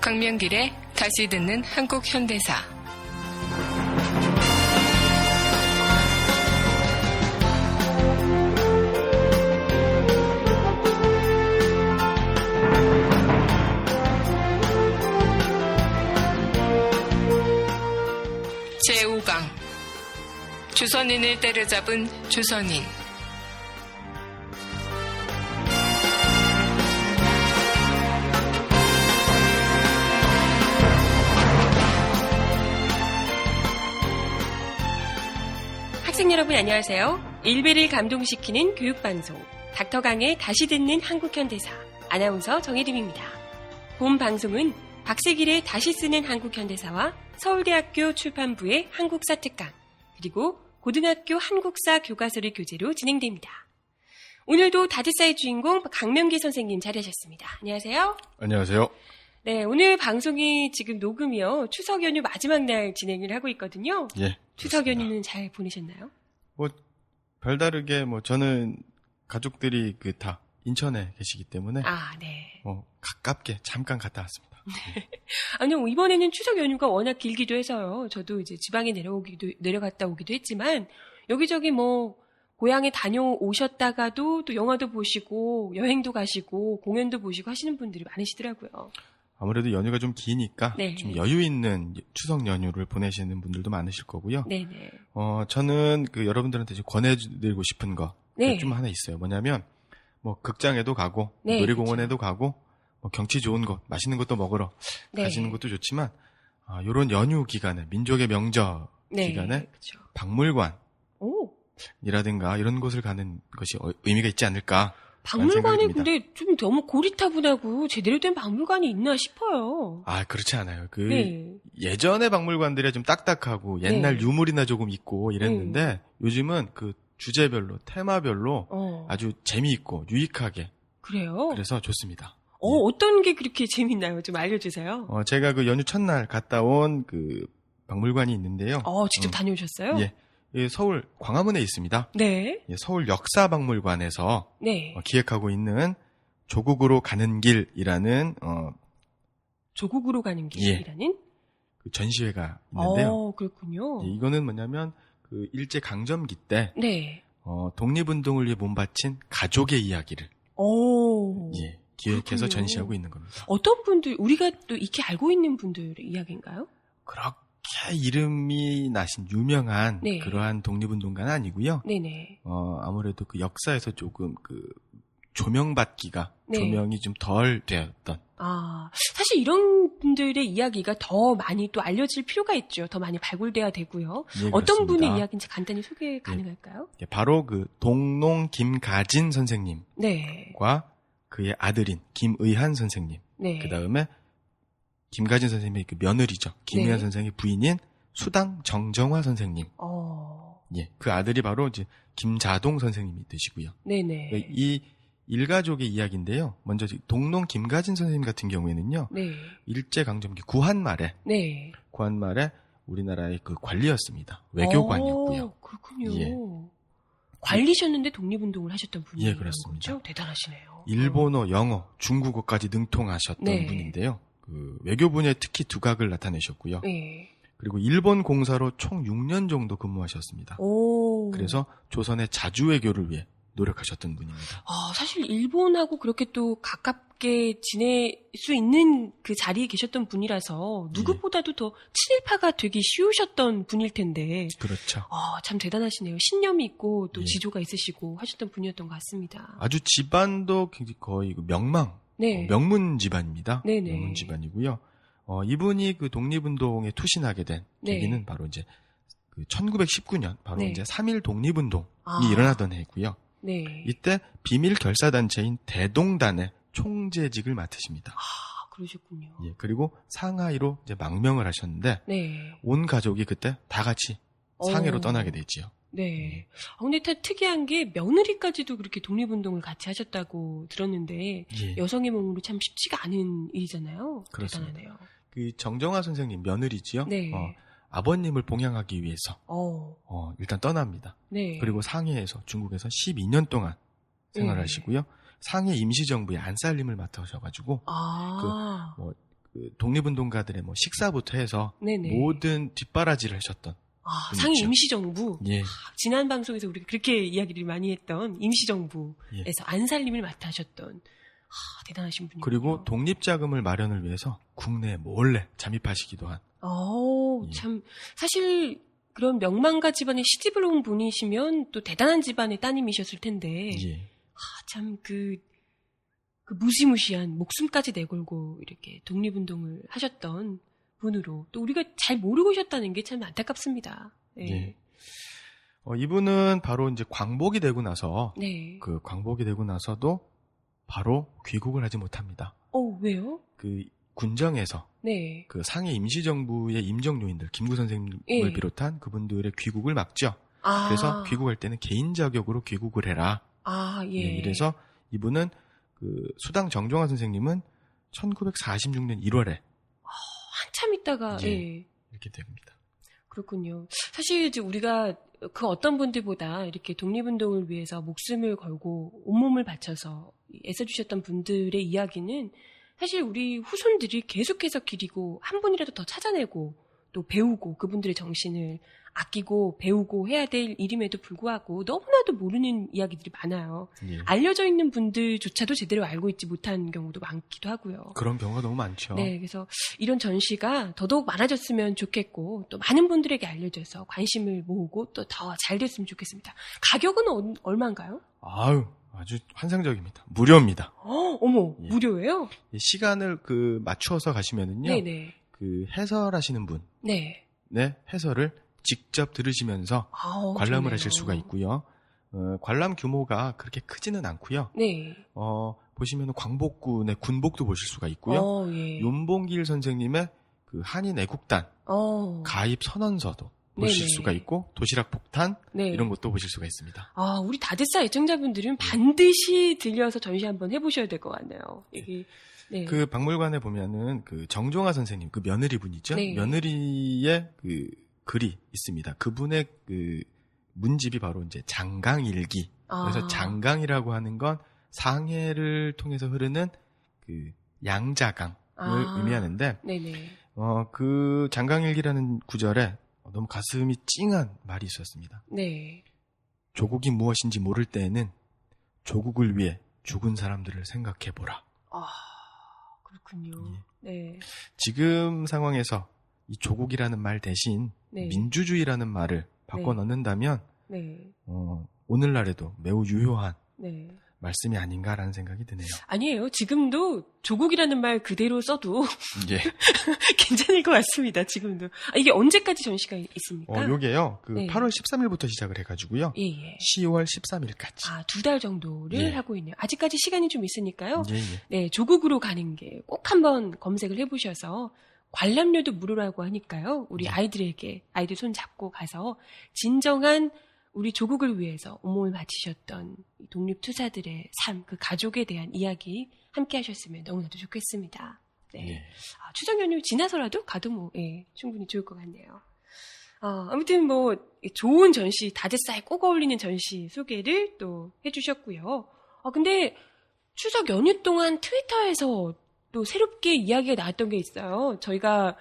강명길의 다시 듣는 한국 현대사. 제5강 주선인을 때려잡은 주선인. 학생 여러분 안녕하세요. 일베를 감동시키는 교육방송 닥터강의 다시 듣는 한국현대사 아나운서 정혜림입니다. 본 방송은 박세길의 다시 쓰는 한국현대사와 서울대학교 출판부의 한국사 특강 그리고 고등학교 한국사 교과서를 교재로 진행됩니다. 오늘도 다드사의 주인공 강명기 선생님 자리하셨습니다. 안녕하세요. 안녕하세요. 네, 오늘 방송이 지금 녹음이요. 추석 연휴 마지막 날 진행을 하고 있거든요. 예. 추석 연휴는 잘 보내셨나요? 별다르게 저는 가족들이 다 인천에 계시기 때문에 네. 가깝게 잠깐 갔다 왔습니다. 아니요, 이번에는 추석 연휴가 워낙 길기도 해서요. 저도 이제 지방에 내려갔다 오기도 했지만 여기저기 고향에 다녀오셨다가도 또 영화도 보시고 여행도 가시고 공연도 보시고 하시는 분들이 많으시더라고요. 아무래도 연휴가 좀 기니까 네. 좀 여유 있는 추석 연휴를 보내시는 분들도 많으실 거고요. 네네. 저는 여러분들한테 권해드리고 싶은 거 좀 하나 있어요. 뭐냐면 극장에도 가고 놀이공원에도 가고 경치 좋은 곳, 맛있는 것도 먹으러 가시는 것도 좋지만 이런 연휴 기간에 민족의 명절 기간에 박물관이라든가 이런 곳을 가는 것이 의미가 있지 않을까. 박물관이 근데 좀 너무 고리타분하고 제대로 된 박물관이 있나 싶어요. 그렇지 않아요. 예전의 박물관들이 좀 딱딱하고 옛날 유물이나 조금 있고 이랬는데 요즘은 주제별로, 테마별로 아주 재미있고 유익하게. 그래요? 그래서 좋습니다. 어떤 게 그렇게 재밌나요? 좀 알려주세요. 제가 연휴 첫날 갔다 온 박물관이 있는데요. 직접 다녀오셨어요? 예. 서울 광화문에 있습니다. 네. 서울 역사박물관에서 기획하고 있는 조국으로 가는 길이라는 조국으로 가는 길이라는 전시회가 있는데요. 그렇군요. 이거는 뭐냐면 일제 강점기 때 독립운동을 위해 몸바친 가족의 이야기를 기획해서 전시하고 있는 겁니다. 어떤 분들 우리가 또 익히 알고 있는 분들의 이야기인가요? 그렇게 이름이 나신 유명한 그러한 독립운동가는 아니고요. 네네. 아무래도 역사에서 조금 조명받기가 조명이 좀 덜 되었던. 사실 이런 분들의 이야기가 더 많이 또 알려질 필요가 있죠. 더 많이 발굴돼야 되고요. 예, 어떤 분의 이야기인지 간단히 소개 가능할까요? 바로 동농 김가진 선생님과 그의 아들인 김의한 선생님. 그 다음에 김가진 선생님의 며느리죠. 김의한 선생님의 부인인 수당 정정화 선생님. 그 아들이 바로 이제 김자동 선생님이 되시고요. 네네. 이 일가족의 이야기인데요. 먼저 동농 김가진 선생님 같은 경우에는요. 일제 강점기 구한 말에 우리나라의 관리였습니다. 외교관이었고요. 그렇군요. 관리셨는데 독립운동을 하셨던 분이에요. 예, 그렇습니다. 그렇죠? 대단하시네요. 일본어, 영어, 중국어까지 능통하셨던 분인데요. 외교 분야에 특히 두각을 나타내셨고요. 그리고 일본 공사로 총 6년 정도 근무하셨습니다. 그래서 조선의 자주 외교를 위해 노력하셨던 분입니다. 사실 일본하고 그렇게 또 가깝게 지낼 수 있는 그 자리에 계셨던 분이라서 누구보다도 더 친일파가 되기 쉬우셨던 분일 텐데. 그렇죠. 참 대단하시네요. 신념이 있고 또 지조가 있으시고 하셨던 분이었던 것 같습니다. 아주 집안도 거의 명문 집안입니다. 네네. 명문 집안이고요. 이분이 독립운동에 투신하게 된 계기는 바로 이제 1919년 바로 이제 3.1 독립운동이 일어나던 해고요. 이때 비밀 결사단체인 대동단의 총재직을 맡으십니다. 그러셨군요. 그리고 상하이로 이제 망명을 하셨는데 온 가족이 그때 다 같이 상해로 떠나게 되지요. 근데 특이한 게 며느리까지도 그렇게 독립운동을 같이 하셨다고 들었는데 여성의 몸으로 참 쉽지가 않은 일이잖아요. 그렇습니다. 대단하네요. 정정화 선생님 며느리지요. 아버님을 봉양하기 위해서 일단 떠납니다. 그리고 상해에서 중국에서 12년 동안 생활하시고요. 상해 임시정부의 안살림을 맡으셔가지고 그 독립운동가들의 뭐 식사부터 해서 네네. 모든 뒷바라지를 하셨던 상임 임시정부. 예. 지난 방송에서 우리가 그렇게 이야기를 많이 했던 임시정부에서 예. 안살림을 맡아 하셨던 대단하신 분이요. 그리고 독립자금을 마련을 위해서 국내에 몰래 잠입하시기도 한. 예. 참 사실 그런 명망가 집안의 시집을 온 분이시면 또 대단한 집안의 따님이셨을 텐데 예. 참 그 무시무시한 목숨까지 내걸고 이렇게 독립운동을 하셨던 분으로 또 우리가 잘 모르고 오셨다는 게 참 안타깝습니다. 네. 예. 이분은 바로 이제 광복이 되고 나서 네. 그 광복이 되고 나서도 바로 귀국을 하지 못합니다. 왜요? 그 군정에서 네. 그 상해 임시정부의 임정요인들 김구 선생님을 비롯한 그분들의 귀국을 막죠. 그래서 귀국할 때는 개인 자격으로 귀국을 해라. 예. 이래서 이분은 그 수당 정종환 선생님은 1946년 1월에 한참 있다가 이렇게 됩니다. 그렇군요. 사실 이제 우리가 그 어떤 분들보다 이렇게 독립운동을 위해서 목숨을 걸고 온몸을 바쳐서 애써주셨던 분들의 이야기는 사실 우리 후손들이 계속해서 기리고 한 분이라도 더 찾아내고 또 배우고 그분들의 정신을 아끼고 배우고 해야 될 일임에도 불구하고 너무나도 모르는 이야기들이 많아요. 예. 알려져 있는 분들조차도 제대로 알고 있지 못한 경우도 많기도 하고요. 그런 경우가 너무 많죠. 네, 그래서 이런 전시가 더더욱 많아졌으면 좋겠고 또 많은 분들에게 알려져서 관심을 모으고 또 더 잘 됐으면 좋겠습니다. 가격은 얼마인가요? 아주 환상적입니다. 무료입니다. 어머, 예. 무료예요? 시간을 맞추어서 가시면은요. 네네. 그 해설하시는 분. 네. 해설을 직접 들으시면서 관람을 하실 수가 있고요. 관람 규모가 그렇게 크지는 않고요. 네. 보시면 광복군의 군복도 보실 수가 있고요. 예. 윤봉길 선생님의 그 한인 애국단 가입 선언서도 보실 수가 있고 도시락 폭탄 이런 것도 보실 수가 있습니다. 우리 다대사 애청자분들은 반드시 들려서 전시 한번 해보셔야 될 것 같네요. 네. 그 박물관에 보면은 그 정종화 선생님 그 며느리 분이죠. 네. 며느리의 그 글이 있습니다. 그분의 그 문집이 바로 이제 장강일기. 그래서 장강이라고 하는 건 상해를 통해서 흐르는 그 양자강을 의미하는데, 네네. 그 장강일기라는 구절에 너무 가슴이 찡한 말이 있었습니다. 네. 조국이 무엇인지 모를 때에는 조국을 위해 죽은 사람들을 생각해보라. 그렇군요. 네. 지금 상황에서 이 조국이라는 말 대신 민주주의라는 말을 바꿔 넣는다면 오늘날에도 매우 유효한 말씀이 아닌가라는 생각이 드네요. 아니에요. 지금도 조국이라는 말 그대로 써도 괜찮을 것 같습니다. 지금도. 이게 언제까지 전시가 있습니까? 요게요. 8월 13일부터 시작을 해가지고요. 10월 13일까지. 2달 정도를 하고 있네요. 아직까지 시간이 좀 있으니까요. 네, 조국으로 가는 게 꼭 한번 검색을 해보셔서 관람료도 무료라고 하니까요. 우리 아이들 손 잡고 가서 진정한 우리 조국을 위해서 온몸을 바치셨던 독립투사들의 삶, 그 가족에 대한 이야기 함께 하셨으면 너무나도 좋겠습니다. 네. 추석 연휴 지나서라도 가도 충분히 좋을 것 같네요. 아무튼 좋은 전시, 다대사에 꼭 어울리는 전시 소개를 또 해주셨고요. 근데 추석 연휴 동안 트위터에서 또 새롭게 이야기가 나왔던 게 있어요. 저희가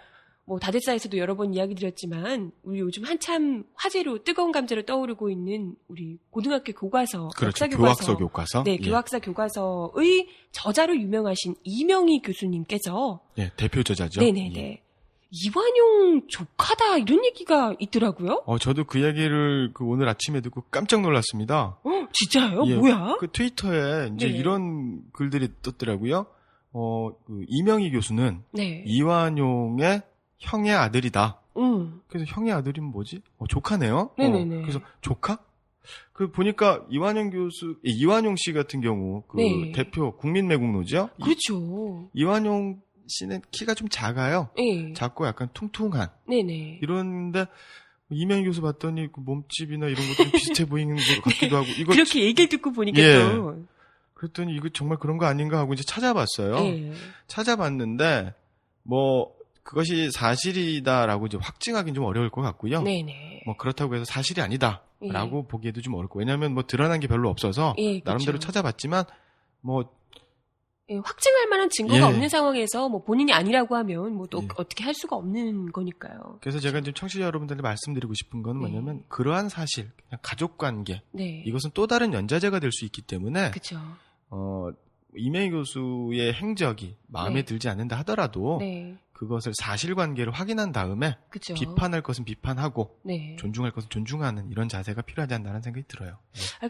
다대사에서도 여러 번 이야기 드렸지만 우리 요즘 한참 화제로 뜨거운 감자로 떠오르고 있는 우리 고등학교 교과서, 그렇죠. 교학서 교과서. 네, 교학사 교과서의 저자로 유명하신 이명희 교수님께서 대표 저자죠. 네네네. 이완용 조카다 이런 얘기가 있더라고요. 저도 그 얘기를 오늘 아침에 듣고 깜짝 놀랐습니다. 진짜요? 뭐야? 그 트위터에 이제 이런 글들이 떴더라고요. 이명희 교수는 이완용의 형의 아들이다. 그래서 형의 아들이면 뭐지? 조카네요. 네네네. 그래서 조카? 보니까 이완용 씨 같은 경우 대표 국민매국노죠. 그렇죠. 이완용 씨는 키가 좀 작아요. 작고 약간 퉁퉁한. 네네. 이런데 이명희 교수 봤더니 그 몸집이나 이런 것들이 비슷해 보이는 것 같기도 하고. 이거 그렇게 얘기를 듣고 보니까 또. 그랬더니 이거 정말 그런 거 아닌가 하고 이제 찾아봤어요. 찾아봤는데 그것이 사실이다라고 이제 확증하기는 좀 어려울 것 같고요. 네네. 그렇다고 해서 사실이 아니다라고 보기에도 좀 어렵고 왜냐하면 드러난 게 별로 없어서 나름대로 찾아봤지만 예, 확증할 만한 증거가 예. 없는 상황에서 뭐 본인이 아니라고 하면 뭐 또 예. 어떻게 할 수가 없는 거니까요. 그래서 제가 지금 청취자 여러분들한테 말씀드리고 싶은 건 뭐냐면 그러한 사실, 그냥 가족 관계, 이것은 또 다른 연좌제가 될 수 있기 때문에 그쵸. 이명희 교수의 행적이 마음에 들지 않는다 하더라도 그것을 사실관계를 확인한 다음에 그쵸. 비판할 것은 비판하고 존중할 것은 존중하는 이런 자세가 필요하지 않나라는 생각이 들어요.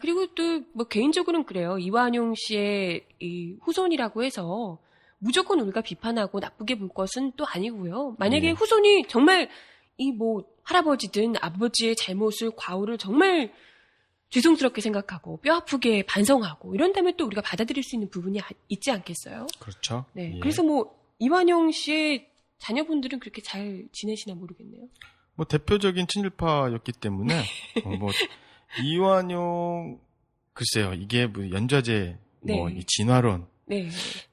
그리고 또 뭐 개인적으로는 그래요. 이완용 씨의 이 후손이라고 해서 무조건 우리가 비판하고 나쁘게 볼 것은 또 아니고요. 만약에 후손이 정말 이 뭐 할아버지든 아버지의 잘못을 과오를 정말 죄송스럽게 생각하고 뼈 아프게 반성하고 이런다면 또 우리가 받아들일 수 있는 부분이 있지 않겠어요? 그렇죠. 네. 그래서 뭐 이완용 씨의 자녀분들은 그렇게 잘 지내시나 모르겠네요. 뭐 대표적인 친일파였기 때문에 뭐 이완용 글쎄요 이게 뭐 연좌제 뭐 이 진화론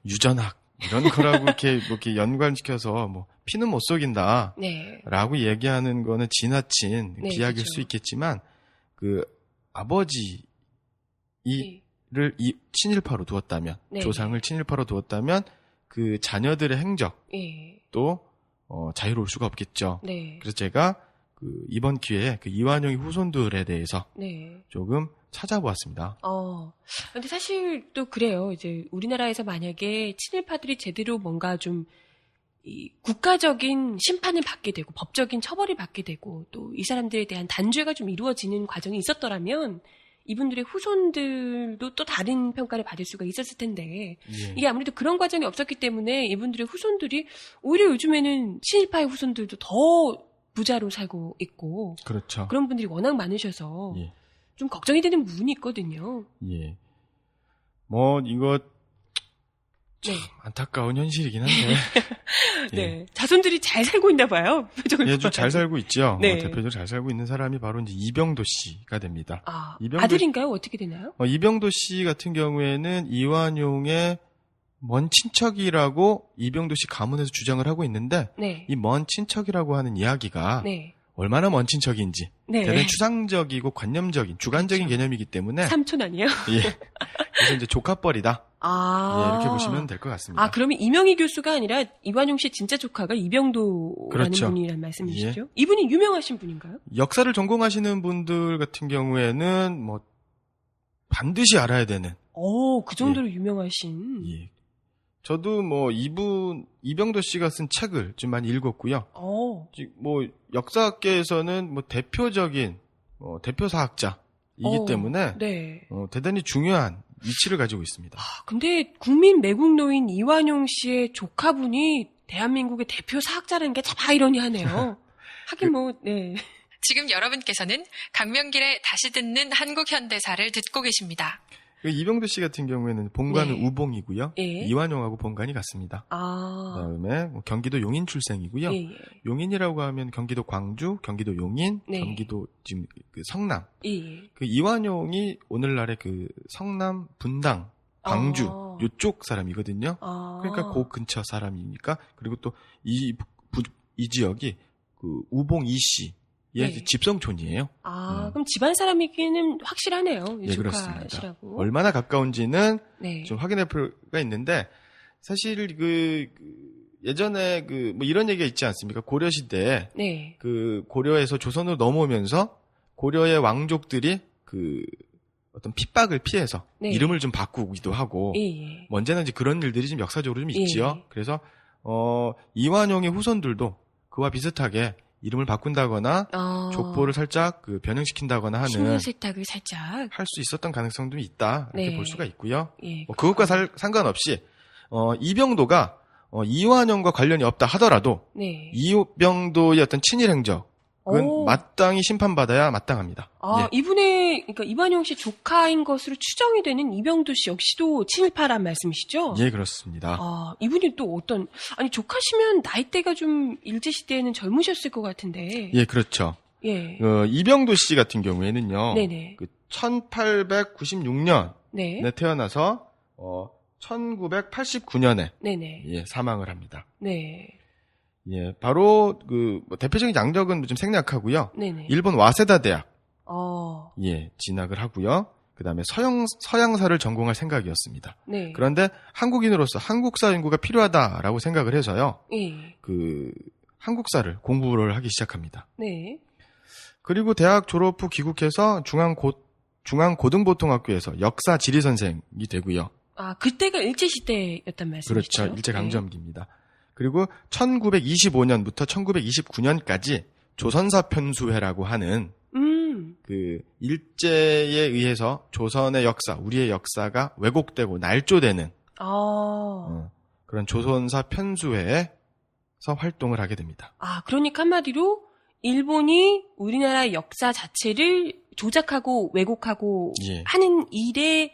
유전학 이런 거라고 이렇게 연관시켜서 뭐 피는 못 속인다라고 얘기하는 거는 지나친 비약일 그렇죠. 수 있겠지만 그 아버지를 이 친일파로 두었다면 조상을 친일파로 두었다면 그 자녀들의 행적도 자유로울 수가 없겠죠. 그래서 제가 그 이번 기회에 그 이완용의 후손들에 대해서 조금 찾아보았습니다. 근데 사실 또 그래요. 이제 우리나라에서 만약에 친일파들이 제대로 뭔가 좀 이 국가적인 심판을 받게 되고 법적인 처벌을 받게 되고 또 이 사람들에 대한 단죄가 좀 이루어지는 과정이 있었더라면 이분들의 후손들도 또 다른 평가를 받을 수가 있었을 텐데 이게 아무래도 그런 과정이 없었기 때문에 이분들의 후손들이 오히려 요즘에는 친일파의 후손들도 더 부자로 살고 있고 그렇죠. 그런 분들이 워낙 많으셔서 좀 걱정이 되는 부분이 있거든요. 뭐 이거 참 안타까운 현실이긴 한데 자손들이 잘 살고 있나 봐요. 좀 잘 살고 있죠. 대표적으로 잘 살고 있는 사람이 바로 이제 이병도 씨가 됩니다. 아들인가요? 어떻게 되나요? 이병도 씨 같은 경우에는 이완용의 먼 친척이라고 이병도 씨 가문에서 주장을 하고 있는데 이 먼 친척이라고 하는 이야기가 얼마나 먼 친척인지 대단히 추상적이고 관념적인 주관적인 개념이기 때문에 삼촌 아니에요? 그래서 이제 조카뻘이다. 이렇게 보시면 될 것 같습니다. 그러면 이명희 교수가 아니라 이완용 씨의 진짜 조카가 이병도라는 분이란 말씀이시죠? 이분이 유명하신 분인가요? 역사를 전공하시는 분들 같은 경우에는 뭐 반드시 알아야 되는. 그 정도로 유명하신. 저도 뭐 이병도 씨가 쓴 책을 좀 많이 읽었고요. 뭐 역사학계에서는 뭐 대표적인 대표 사학자이기 때문에 대단히 중요한 위치를 가지고 있습니다. 근데 국민 매국노인 이완용 씨의 조카분이 대한민국의 대표 사학자라는 게 참 아이러니하네요. 하긴 지금 여러분께서는 강명길의 다시 듣는 한국 현대사를 듣고 계십니다. 이병도 씨 같은 경우에는 본관은 우봉이고요. 이완용하고 본관이 같습니다. 그다음에 경기도 용인 출생이고요. 용인이라고 하면 경기도 광주, 경기도 용인, 경기도 지금 그 성남. 그 이완용이 오늘날의 그 성남, 분당, 광주 요쪽 사람이거든요. 그러니까 그 근처 사람이니까 그리고 또 이 지역이 그 우봉 이씨. 집성촌이에요. 그럼 집안 사람이기는 확실하네요. 그렇습니다. 얼마나 가까운지는 좀 확인할 필요가 있는데 사실 예전에 뭐 이런 얘기가 있지 않습니까? 고려 시대에 그 고려에서 조선으로 넘어오면서 고려의 왕족들이 그 어떤 핍박을 피해서 이름을 좀 바꾸기도 하고 언제나 이제 그런 일들이 좀 역사적으로 좀 있지요. 그래서 이완용의 후손들도 그와 비슷하게 이름을 바꾼다거나 족보를 살짝 변형시킨다거나 하는 신분 세탁을 살짝 할 수 있었던 가능성도 있다 이렇게 볼 수가 있고요. 그것과 상관없이 이병도가 이완용과 관련이 없다 하더라도 이병도의 어떤 친일 행적은 마땅히 심판받아야 마땅합니다. 그러니까 이완용 씨 조카인 것으로 추정이 되는 이병도 씨 역시도 친일파란 말씀이시죠? 그렇습니다. 이분이 또 조카시면 나이대가 좀 일제시대에는 젊으셨을 것 같은데. 그렇죠. 이병도 씨 같은 경우에는요. 1896년에 태어나서 1989년에 사망을 합니다. 바로 뭐 대표적인 양적은 좀 생략하고요. 일본 와세다 대학 진학을 하고요. 그다음에 서양사를 전공할 생각이었습니다. 네. 그런데 한국인으로서 한국사 연구가 필요하다라고 생각을 해서요. 네. 한국사를 공부를 하기 시작합니다. 네. 그리고 대학 졸업 후 귀국해서 중앙고등보통학교에서 역사 지리 선생이 되고요. 아, 그때가 일제시대였단 말씀이시죠? 그렇죠. 일제강점기입니다. 그리고 1925년부터 1929년까지 조선사 편수회라고 하는 일제에 의해서 조선의 역사, 우리의 역사가 왜곡되고 날조되는 그런 조선사 편수회에서 활동을 하게 됩니다. 아, 그러니까 한마디로 일본이 우리나라의 역사 자체를 조작하고 왜곡하고 예. 하는 일에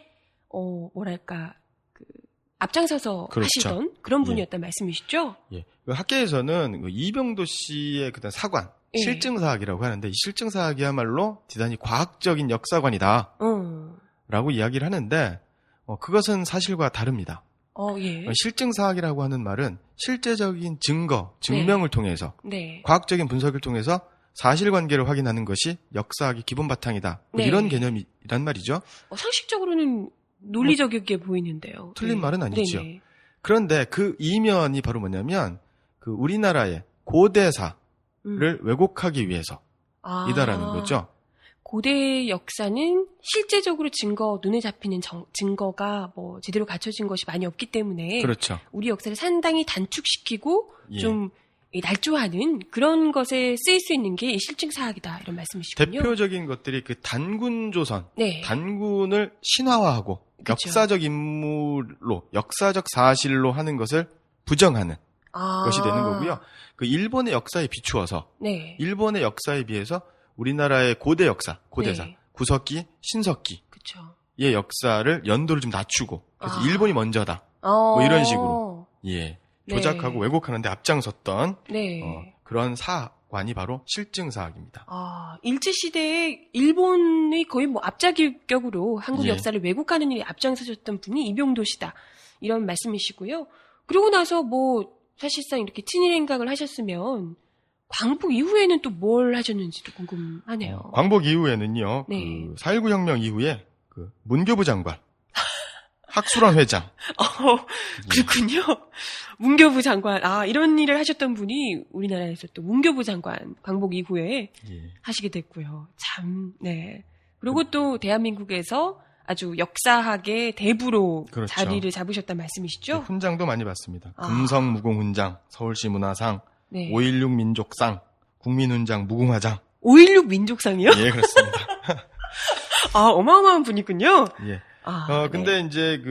앞장서서 그렇죠. 하시던 그런 분이었단 말씀이시죠? 예. 학계에서는 이병도 씨의 그때 사관, 예. 실증사학이라고 하는데 이 실증사학이야말로 대단히 과학적인 역사관이다 라고 이야기를 하는데 그것은 사실과 다릅니다. 예. 실증사학이라고 하는 말은 실제적인 증거, 증명을 통해서 네. 과학적인 분석을 통해서 사실관계를 확인하는 것이 역사학의 기본 바탕이다. 네. 이런 개념이란 말이죠. 상식적으로는 논리적이게 보이는데요. 틀린 네. 말은 아니죠. 네네. 그런데 그 이면이 바로 뭐냐면 우리나라의 고대사를 왜곡하기 위해서 이다라는 거죠. 고대 역사는 실제적으로 눈에 잡히는 증거가 제대로 갖춰진 것이 많이 없기 때문에 그렇죠. 우리 역사를 상당히 단축시키고 예. 좀 날조하는 그런 것에 쓰일 수 있는 게 이 실증사학이다 이런 말씀이시군요. 대표적인 것들이 단군조선, 네. 단군을 신화화하고 그쵸. 역사적 인물로, 역사적 사실로 하는 것을 부정하는 것이 되는 거고요. 일본의 역사에 비추어서 네. 일본의 역사에 비해서 우리나라의 고대사, 네. 구석기, 신석기의 그렇죠. 역사를 연도를 좀 낮추고 그래서 일본이 먼저다. 이런 식으로 조작하고 네. 왜곡하는데 앞장섰던 네. 그런 사관이 바로 실증사학입니다. 일제시대에 일본의 거의 앞자격으로 한국 예. 역사를 왜곡하는 일에 앞장서셨던 분이 이병도 씨다. 이런 말씀이시고요. 그러고 나서 사실상 이렇게 친일 행각을 하셨으면 광복 이후에는 또 뭘 하셨는지도 궁금하네요. 광복 이후에는요. 네. 4.19 혁명 이후에 문교부 장관, 학술원 회장. 그렇군요. 문교부 장관. 이런 일을 하셨던 분이 우리나라에서 또 문교부 장관 광복 이후에 하시게 됐고요. 참, 네. 그리고 또 대한민국에서 아주 역사학의 대부로 그렇죠. 자리를 잡으셨단 말씀이시죠? 훈장도 많이 받습니다. 금성무공훈장, 서울시 문화상, 네. 5.16 민족상, 국민훈장, 무궁화장. 5.16 민족상이요? 예, 그렇습니다. 어마어마한 분이군요. 예. 네. 근데 이제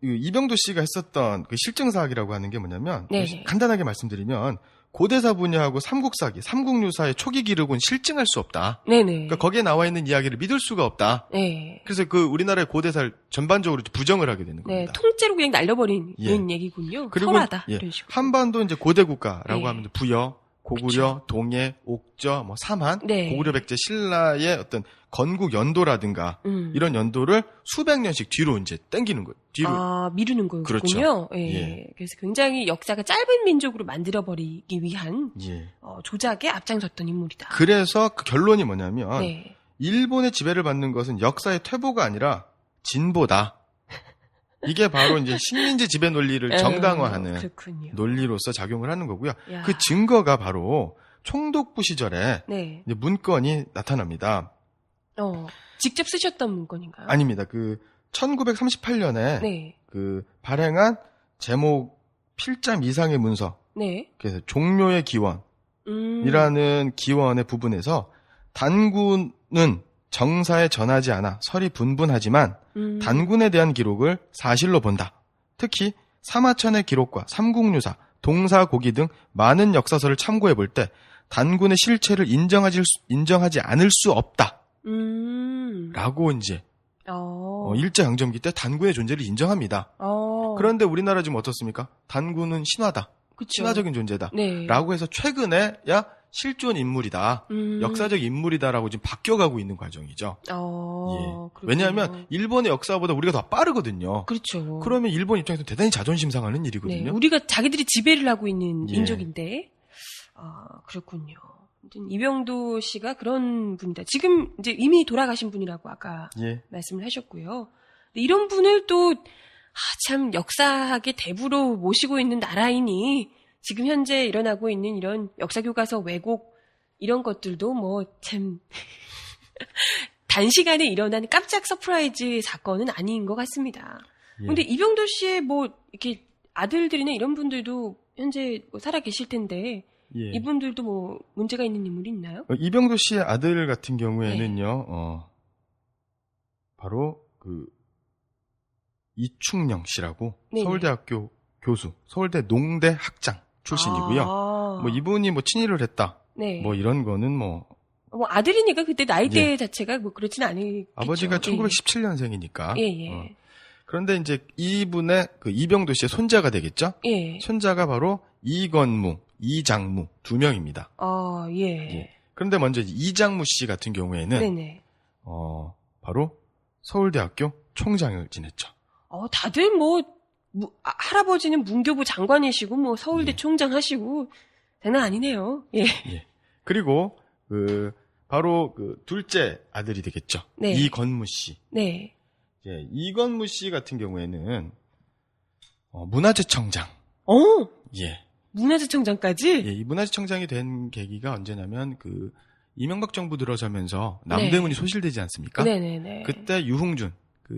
이병도 씨가 했었던 실증사학이라고 하는 게 뭐냐면, 네네. 간단하게 말씀드리면, 고대사 분야하고 삼국사기, 삼국유사의 초기 기록은 실증할 수 없다. 네네. 그러니까 거기에 나와 있는 이야기를 믿을 수가 없다. 네. 그래서 우리나라의 고대사를 전반적으로 부정을 하게 되는 겁니다. 네, 통째로 그냥 날려버린 예. 얘기군요. 그리고 설하다 이런 식으로. 한반도 이제 고대국가라고 네. 하면 부여, 고구려, 동해, 옥저, 삼한, 네. 고구려, 백제, 신라의 어떤 건국 연도라든가 이런 연도를 수백 년씩 뒤로 이제 당기는 거예요. 뒤로. 미루는 거군요. 그렇죠. 예. 예. 그래서 굉장히 역사가 짧은 민족으로 만들어버리기 위한 예. 조작에 앞장섰던 인물이다. 그래서 결론이 뭐냐면 네. 일본의 지배를 받는 것은 역사의 퇴보가 아니라 진보다. 이게 바로 이제 식민지 지배 논리를 정당화하는 그렇군요. 논리로서 작용을 하는 거고요. 야. 그 증거가 바로 총독부 시절에 네. 이제 문건이 나타납니다. 직접 쓰셨던 문건인가요? 아닙니다. 1938년에 네. 발행한 제목 필잠 이상의 문서. 네. 그래서 종묘의 기원이라는 기원의 부분에서 단군은 정사에 전하지 않아 설이 분분하지만 단군에 대한 기록을 사실로 본다. 특히 사마천의 기록과 삼국유사, 동사고기 등 많은 역사서를 참고해 볼 때 단군의 실체를 인정하지 않을 수 없다. 라고 이제 일제강점기 때 단군의 존재를 인정합니다. 그런데 우리나라 지금 어떻습니까? 단군은 신화다. 그쵸. 신화적인 존재다. 네. 라고 해서 최근에야 실존 인물이다. 역사적 인물이다라고 지금 바뀌어가고 있는 과정이죠. 예. 왜냐하면 일본의 역사보다 우리가 더 빠르거든요. 그렇죠. 그러면 일본 입장에서 대단히 자존심 상하는 일이거든요. 네. 우리가 자기들이 지배를 하고 있는 예. 민족인데. 그렇군요. 이병도 씨가 그런 분이다. 지금 이제 이미 돌아가신 분이라고 아까 예. 말씀을 하셨고요. 이런 분을 또 참 역사학의 대부로 모시고 있는 나라이니 지금 현재 일어나고 있는 이런 역사교과서 왜곡 이런 것들도 뭐 참 단시간에 일어난 깜짝 서프라이즈 사건은 아닌 것 같습니다. 근데 이병도 씨의 뭐 이렇게 아들들이나 이런 분들도 현재 뭐 살아 계실 텐데 이분들도 뭐 문제가 있는 인물이 있나요? 이병도 씨의 아들 같은 경우에는요, 바로 그 이충영 씨라고 네네. 서울대학교 교수, 서울대 농대 학장 출신이고요. 뭐 이분이 뭐 친일을 했다. 네. 뭐 이런 거는 뭐 아들이니까 그때 나이대 자체가 뭐 그렇진 않겠죠. 아버지가 1917년생이니까. 그런데 이제 이분의 그 이병도 씨의 손자가 되겠죠? 손자가 바로 이건무, 이장무 두 명입니다. 그런데 먼저 이장무 씨 같은 경우에는 네네. 바로 서울대학교 총장을 지냈죠. 다들 할아버지는 문교부 장관이시고 뭐 서울대 총장 하시고 장난 아니네요. 그리고 바로 그 둘째 아들이 되겠죠. 네. 이건무 씨. 네. 이건무 씨 같은 경우에는 문화재청장. 문화재청장까지? 이 문화재청장이 된 계기가 언제냐면 그 이명박 정부 들어서면서 남대문이 소실되지 않습니까? 네네네. 그때 유흥준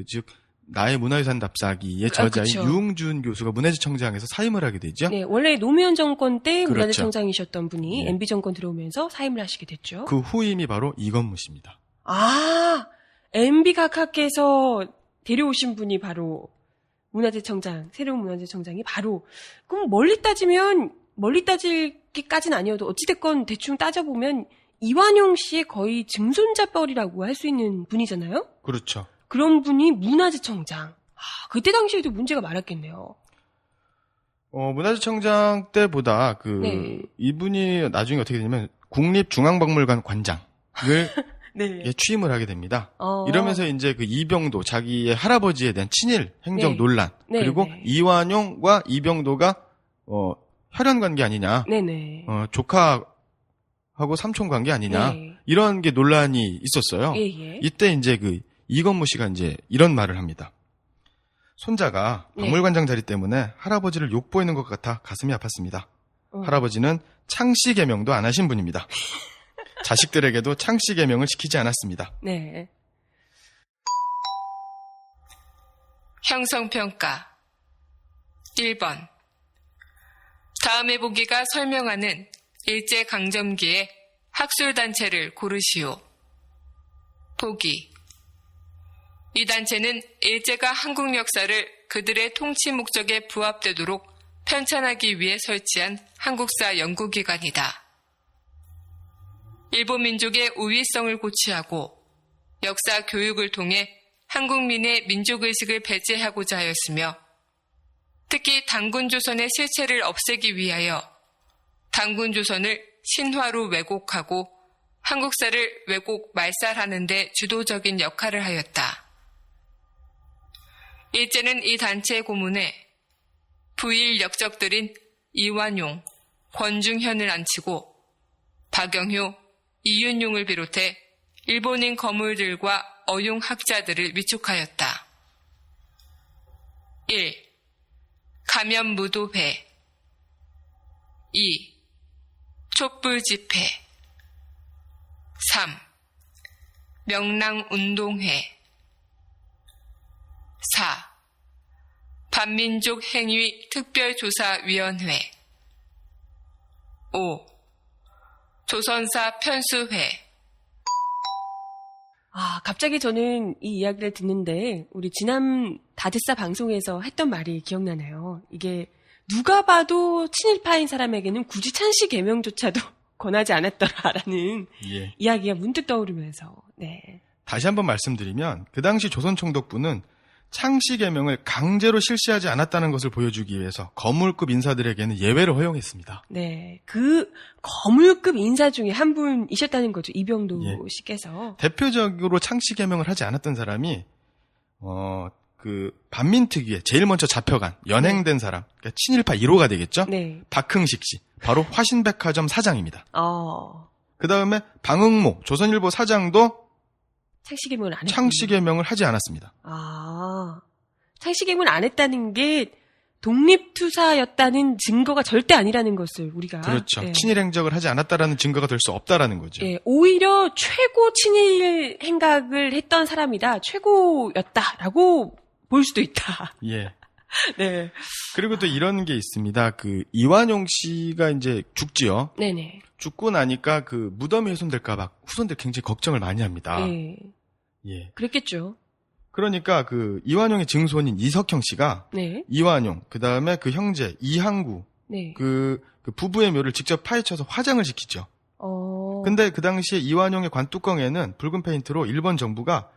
즉 나의 문화유산 답사기의 저자인 유흥준 교수가 문화재청장에서 사임을 하게 되죠. 네, 원래 노무현 정권 때 그렇죠. 문화재청장이셨던 분이 MB 정권 들어오면서 사임을 하시게 됐죠. 그 후임이 바로 이건무 씨입니다. MB 각하께서 데려오신 분이 바로 문화재청장, 새로운 문화재청장이 바로 그럼 멀리 따질기까지는 아니어도 어찌됐건 대충 따져보면 이완용 씨의 거의 증손자뻘이라고 할 수 있는 분이잖아요. 그렇죠. 그런 분이 문화재청장. 그때 당시에도 문제가 많았겠네요. 문화재청장 때보다 이분이 나중에 어떻게 되냐면 국립중앙박물관 관장을 취임을 하게 됩니다. 이러면서 이제 그 이병도 자기의 할아버지에 대한 친일 행정 논란 그리고 이완용과 이병도가 혈연 관계 아니냐, 조카하고 삼촌 관계 아니냐 이런 게 논란이 있었어요. 이때 이제 이건무 씨가 이제 이런 말을 합니다. 손자가 박물관장 자리 때문에 할아버지를 욕보이는 것 같아 가슴이 아팠습니다. 할아버지는 창씨 개명도 안 하신 분입니다. 자식들에게도 창씨 개명을 시키지 않았습니다. 네. 형성평가 1번 다음의 보기가 설명하는 일제강점기의 학술단체를 고르시오. 보기 이 단체는 일제가 한국 역사를 그들의 통치 목적에 부합되도록 편찬하기 위해 설치한 한국사 연구기관이다. 일본 민족의 우위성을 고취하고 역사 교육을 통해 한국민의 민족의식을 배제하고자 하였으며 특히 단군조선의 실체를 없애기 위하여 단군조선을 신화로 왜곡하고 한국사를 왜곡 말살하는 데 주도적인 역할을 하였다. 일제는 이 단체의 고문에 부일 역적들인 이완용, 권중현을 앉히고 박영효, 이윤용을 비롯해 일본인 거물들과 어용학자들을 위촉하였다. 1. 감염무도회 2. 촛불집회 3. 명랑운동회 4. 반민족행위 특별조사위원회 5. 조선사 편수회. 갑자기 저는 이 이야기를 듣는데 우리 지난 다드사 방송에서 했던 말이 기억나네요. 이게 누가 봐도 친일파인 사람에게는 굳이 찬씨 개명조차도 권하지 않았더라라는 이야기가 문득 떠오르면서 다시 한번 말씀드리면 그 당시 조선총독부는 창씨 개명을 강제로 실시하지 않았다는 것을 보여주기 위해서 거물급 인사들에게는 예외를 허용했습니다. 네, 그 거물급 인사 중에 한 분이셨다는 거죠. 이병도 씨께서. 대표적으로 창씨 개명을 하지 않았던 사람이 그 반민특위에 제일 먼저 잡혀간 연행된 사람, 그러니까 친일파 1호가 되겠죠. 박흥식 씨, 바로 화신백화점 사장입니다. 그 다음에 방응모 조선일보 사장도 창씨개명을 하지 않았습니다. 아, 창씨개명을 안 했다는 게 독립투사였다는 증거가 절대 아니라는 것을 우리가. 그렇죠. 예. 친일 행적을 하지 않았다라는 증거가 될 수 없다라는 거죠. 예, 오히려 최고 친일 행각을 했던 사람이다. 최고였다라고 볼 수도 있다. 예. 네. 그리고 또 이런 게 있습니다. 그 이완용 씨가 이제 죽지요. 네네. 죽고 나니까 그 무덤이 훼손될까봐 후손들 굉장히 걱정을 많이 합니다. 예. 예. 그랬겠죠. 그러니까 그 이완용의 증손인 이석형 씨가 네. 이완용, 그 다음에 그 형제 이항구, 네. 그 부부의 묘를 직접 파헤쳐서 화장을 시키죠. 근데 그 당시에 이완용의 관뚜껑에는 붉은 페인트로 일본 정부가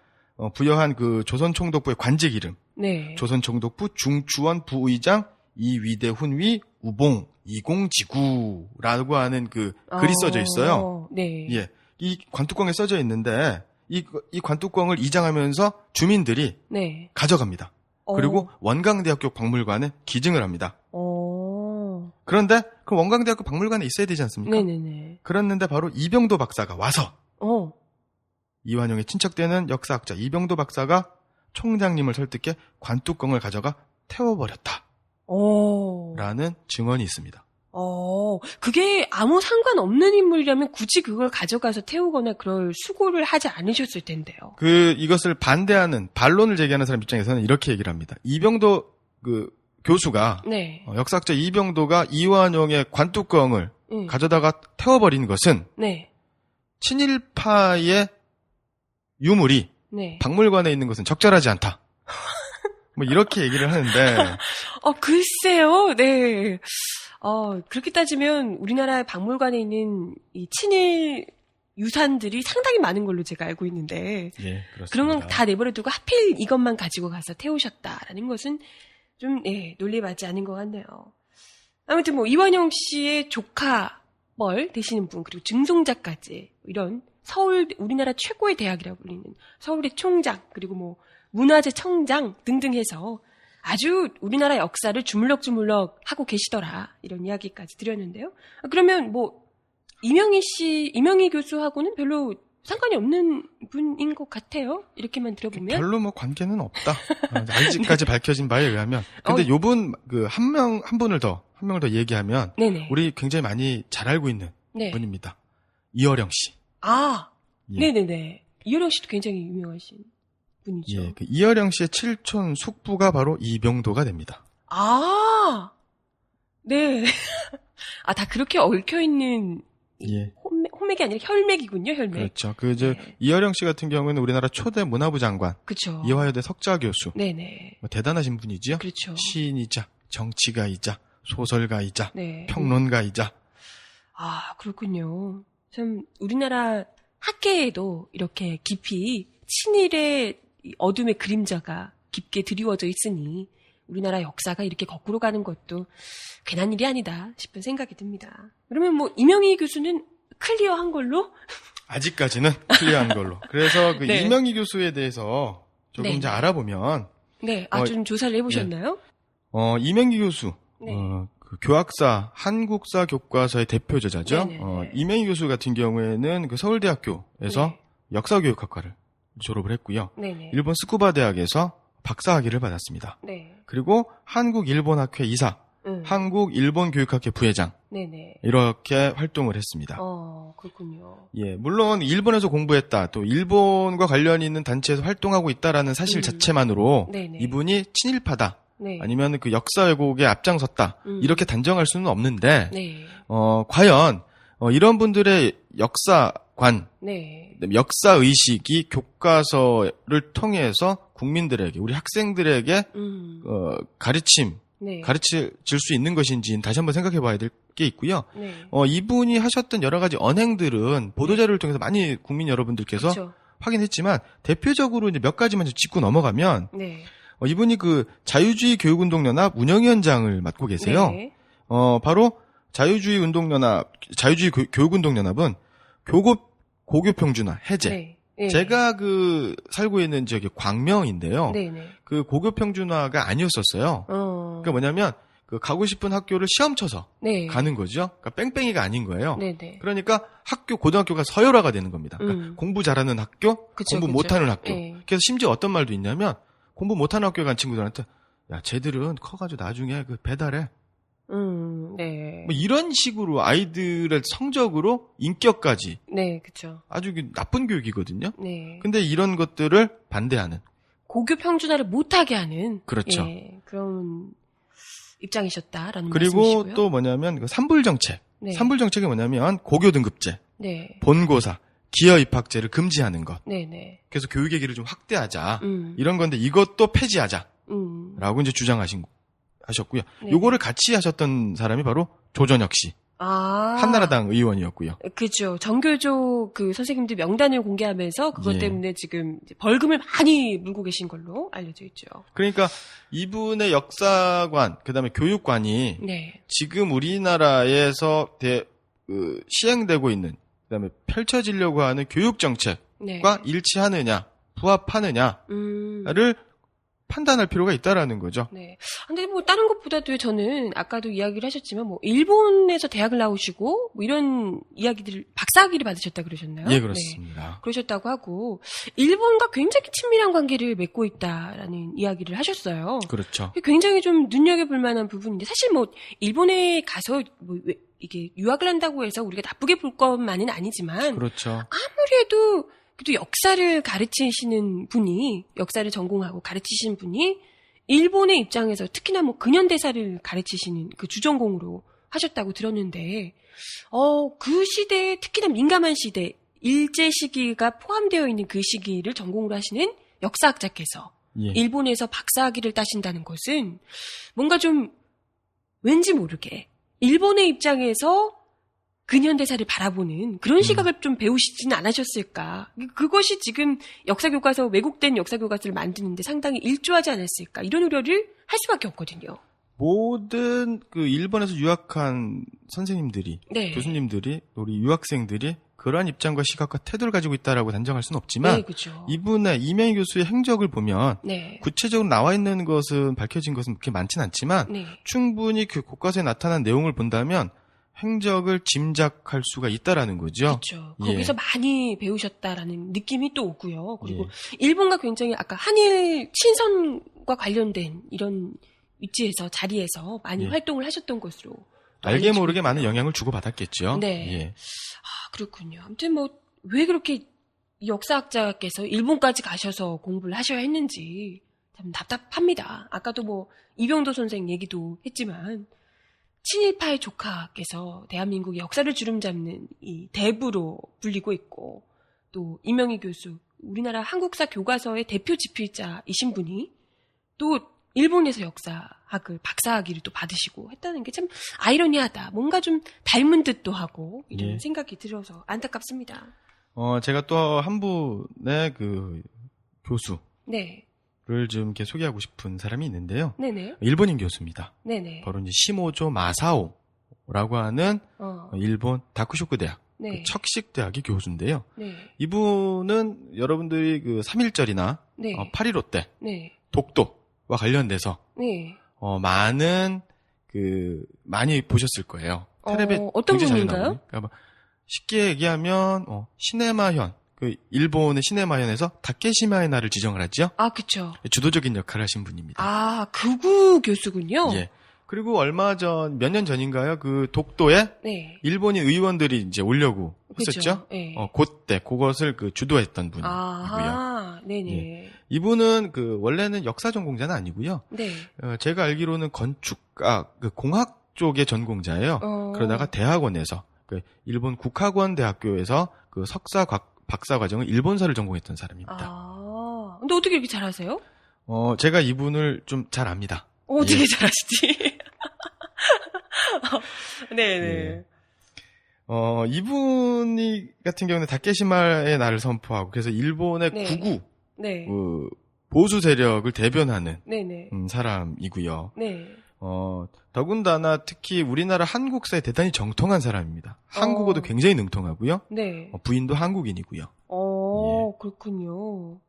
부여한 그 조선총독부의 관직 이름, 네. 조선총독부 중추원 부의장 이위대훈위 우봉 이공지구라고 하는 그 글이 써져 있어요. 네. 예, 이 관뚜껑에 써져 있는데 이 관뚜껑을 이장하면서 주민들이 네. 가져갑니다. 그리고 원광대학교 박물관에 기증을 합니다. 그런데 그 원광대학교 박물관에 있어야 되지 않습니까? 네네네. 그랬는데 바로 이병도 박사가 와서 이완용의 친척되는 역사학자 이병도 박사가 총장님을 설득해 관뚜껑을 가져가 태워버렸다. 라는 증언이 있습니다. 그게 아무 상관없는 인물이라면 굳이 그걸 가져가서 태우거나 그럴 수고를 하지 않으셨을 텐데요. 이것을 반대하는 반론을 제기하는 사람 입장에서는 이렇게 얘기를 합니다. 이병도 교수가 네. 역사학자 이병도가 이완용의 관뚜껑을 가져다가 태워버린 것은 네. 친일파의 유물이 네. 박물관에 있는 것은 적절하지 않다. 뭐 이렇게 얘기를 하는데 글쎄요. 네. 그렇게 따지면 우리나라 박물관에 있는 이 친일 유산들이 상당히 많은 걸로 제가 알고 있는데 예, 그렇습니다. 그런 건 다 내버려두고 하필 이것만 가지고 가서 태우셨다라는 것은 좀 논리맞지 않은 것 같네요. 아무튼 뭐 이완용 씨의 조카뻘 되시는 분 그리고 증송자까지 이런 우리나라 최고의 대학이라고 불리는 서울대 총장 그리고 뭐 문화재 청장 등등 해서 아주 우리나라 역사를 주물럭주물럭 하고 계시더라 이런 이야기까지 드렸는데요. 그러면 뭐 이명희 교수하고는 별로 상관이 없는 분인 것 같아요. 이렇게만 들어보면 별로 뭐 관계는 없다. 아직까지 네. 밝혀진 바에 의하면. 근데 요분 한 명을 더 얘기하면 네네. 우리 굉장히 많이 잘 알고 있는 네. 분입니다. 이어령 씨. 예. 네네네. 이어령 씨도 굉장히 유명하신 분이죠. 예, 그 이어령 씨의 칠촌 숙부가 바로 이병도가 됩니다. 네. 다 그렇게 얽혀 있는. 예. 혼맥이 아니라 혈맥이군요, 혈맥. 그렇죠. 네. 이어령 씨 같은 경우에는 우리나라 초대 문화부 장관. 그렇죠. 이화여대 석좌 교수. 네네. 대단하신 분이지요. 그렇죠. 시인이자, 정치가이자, 소설가이자, 네. 평론가이자. 그렇군요. 참, 우리나라 학계에도 이렇게 깊이 친일의 어둠의 그림자가 깊게 드리워져 있으니 우리나라 역사가 이렇게 거꾸로 가는 것도 괜한 일이 아니다 싶은 생각이 듭니다. 그러면 뭐 이명희 교수는 클리어한 걸로? 아직까지는 클리어한 걸로. 그래서 그 네. 이명희 교수에 대해서 조금 이제 알아보면 네, 좀 조사를 해보셨나요? 예. 이명희 교수 네. 그 교학사 한국사 교과서의 대표 저자죠. 네네. 이명희 교수 같은 경우에는 그 서울대학교에서 네. 역사교육학과를 졸업을 했고요. 네네. 일본 스쿠바 대학에서 박사학위를 받았습니다. 네. 그리고 한국일본학회 이사, 한국일본교육학회 부회장. 네네. 이렇게 활동을 했습니다. 그렇군요. 예, 물론 일본에서 공부했다, 또 일본과 관련이 있는 단체에서 활동하고 있다라는 사실 자체만으로 네네. 이분이 친일파다, 네. 아니면 그 역사 왜곡에 앞장섰다, 이렇게 단정할 수는 없는데, 네. 과연 이런 분들의 역사관, 네. 역사 의식이 교과서를 통해서 국민들에게, 우리 학생들에게 가르칠 수 있는 것인지 다시 한번 생각해 봐야 될 게 있고요. 네. 이분이 하셨던 여러 가지 언행들은 보도자료를 통해서 많이 국민 여러분들께서 그렇죠. 확인했지만, 대표적으로 이제 몇 가지만 짚고 넘어가면, 네. 이분이 그 자유주의 교육운동연합 운영위원장을 맡고 계세요. 네. 바로 자유주의 교육운동연합은 고교평준화 해제. 네. 네. 제가 살고 있는 지역이 광명인데요. 네네. 그 고교평준화가 아니었었어요. 그러니까 뭐냐면 그 가고 싶은 학교를 시험 쳐서 네. 가는 거죠. 그러니까 뺑뺑이가 아닌 거예요. 네네. 그러니까 고등학교가 서열화가 되는 겁니다. 그러니까 공부 잘하는 학교, 그쵸, 공부 그쵸. 못하는 학교. 네. 그래서 심지어 어떤 말도 있냐면 공부 못하는 학교에 간 친구들한테 야, 쟤들은 커가지고 나중에 그 배달해. 네. 뭐 이런 식으로 아이들의 성적으로 인격까지. 네, 그쵸. 아주 나쁜 교육이거든요. 네. 근데 이런 것들을 반대하는. 고교 평준화를 못하게 하는. 그렇죠. 예, 그런 입장이셨다라는 그리고 말씀이시고요. 또 뭐냐면 그 삼불정책. 네. 삼불정책이 뭐냐면 고교 등급제, 네. 본고사, 기여 입학제를 금지하는 것. 네네. 그래서 교육의 길을 좀 확대하자. 이런 건데 이것도 폐지하자. 라고 이제 하셨고요. 네. 요거를 같이 하셨던 사람이 바로 조전혁 씨. 한나라당 의원이었고요. 그죠. 정교조 그 선생님들 명단을 공개하면서 그것 예. 때문에 지금 이제 벌금을 많이 물고 계신 걸로 알려져 있죠. 그러니까 이분의 역사관, 그다음에 교육관이 네. 지금 우리나라에서 시행되고 있는, 그다음에 펼쳐지려고 하는 교육 정책과 네. 일치하느냐, 부합하느냐를 판단할 필요가 있다라는 거죠. 네. 근데 뭐 다른 것보다도 저는 아까도 이야기를 하셨지만 뭐 일본에서 대학을 나오시고 뭐 이런 이야기들을 박사학위를 받으셨다 그러셨나요? 예, 그렇습니다. 네. 그러셨다고 하고 일본과 굉장히 친밀한 관계를 맺고 있다라는 이야기를 하셨어요. 그렇죠. 굉장히 좀 눈여겨볼 만한 부분인데 사실 뭐 일본에 가서 뭐 이게 유학을 한다고 해서 우리가 나쁘게 볼 것만은 아니지만 그렇죠. 아무래도 그래도 역사를 가르치시는 분이 역사를 전공하고 가르치시는 분이 일본의 입장에서 특히나 뭐 근현대사를 가르치시는 그 주전공으로 하셨다고 들었는데 그 시대에 특히나 민감한 시대 일제 시기가 포함되어 있는 그 시기를 전공으로 하시는 역사학자께서 예. 일본에서 박사학위를 따신다는 것은 뭔가 좀 왠지 모르게 일본의 입장에서 근현대사를 바라보는 그런 시각을 좀 배우시지는 않으셨을까. 그것이 지금 역사교과서, 왜곡된 역사교과서를 만드는데 상당히 일조하지 않았을까. 이런 우려를 할 수밖에 없거든요. 모든 그 일본에서 유학한 선생님들이, 네. 교수님들이, 우리 유학생들이 그러한 입장과 시각과 태도를 가지고 있다라고 단정할 수는 없지만 네, 그렇죠. 이분의 이명희 교수의 행적을 보면 네. 구체적으로 나와 있는 것은 밝혀진 것은 그렇게 많지는 않지만 네. 충분히 그 교과서에 나타난 내용을 본다면 행적을 짐작할 수가 있다라는 거죠. 그렇죠. 예. 거기서 많이 배우셨다라는 느낌이 또 오고요. 그리고 예. 일본과 굉장히 아까 한일 친선과 관련된 이런 위치에서 자리에서 많이 예. 활동을 하셨던 것으로 알게 모르게 많은 영향을 주고받았겠죠. 네. 예. 그렇군요. 아무튼 뭐 왜 그렇게 역사학자께서 일본까지 가셔서 공부를 하셔야 했는지 참 답답합니다. 아까도 뭐 이병도 선생 얘기도 했지만 친일파의 조카께서 대한민국의 역사를 주름잡는 이 대부로 불리고 있고 또 이명희 교수 우리나라 한국사 교과서의 대표 집필자이신 분이 또 일본에서 역사학을 박사학위를 또 받으시고 했다는 게 참 아이러니하다. 뭔가 좀 닮은 듯도 하고 이런 예. 생각이 들어서 안타깝습니다. 제가 또 한 분의 그 교수를 네. 좀 이렇게 소개하고 싶은 사람이 있는데요. 네네. 일본인 교수입니다. 네네. 바로 이제 시모조 마사오라고 하는 일본 다쿠쇼쿠 대학, 네. 그 척식 대학의 교수인데요. 네. 이분은 여러분들이 그 3.1절이나 네. 8.15 때 네. 독도와 관련돼서 네. 많이 보셨을 거예요. 텔레비전 어떤 굉장히 자주 분인가요? 나오거든요. 그러니까 뭐 쉽게 얘기하면 시네마현, 그 일본의 시네마현에서 다케시마의 날을 지정을 하죠. 아, 그쵸. 주도적인 역할을 하신 분입니다. 아, 극우 교수군요. 예. 그리고 몇 년 전인가요? 그 독도에 네. 일본인 의원들이 이제 오려고 그쵸. 했었죠. 네. 그것을 주도했던 분이고요. 아하, 네네. 예. 이분은 원래는 역사 전공자는 아니고요. 네. 제가 알기로는 공학 쪽의 전공자예요. 그러다가 대학원에서 일본 국학원 대학교에서 그 석사 박사 과정을 일본사를 전공했던 사람입니다. 아, 근데 어떻게 이렇게 잘하세요? 제가 이분을 좀 잘 압니다. 어떻게 예. 잘하시지? 네네. 예. 이분이 같은 경우는 다케시마의 날을 선포하고 그래서 일본의 네. 구구 네. 보수 세력을 대변하는 네네. 사람이고요. 네. 더군다나 특히 우리나라 한국사에 대단히 정통한 사람입니다. 한국어도 굉장히 능통하고요. 네. 부인도 한국인이고요. 예. 그렇군요.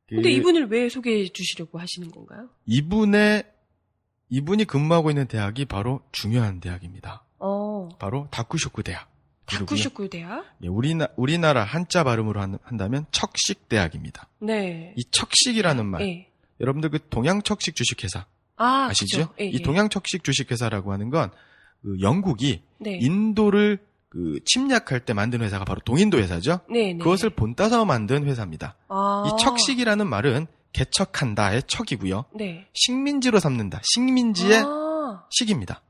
근데 이분을 왜 소개해 주시려고 하시는 건가요? 이분의 이분이 근무하고 있는 대학이 바로 중요한 대학입니다. 바로 다쿠쇼쿠 대학. 다쿠쇼쿠 대학? 예, 우리나라 한자 발음으로 한다면 척식대학입니다. 네. 이 척식이라는 말, 네. 여러분들 그 동양척식 주식회사 아시죠? 예, 이 동양척식 주식회사라고 하는 건 그 영국이 네. 인도를 그 침략할 때 만든 회사가 바로 동인도 회사죠. 네, 네. 그것을 본따서 만든 회사입니다. 이 척식이라는 말은 개척한다의 척이고요. 네. 식민지로 삼는다. 식민지의 식입니다.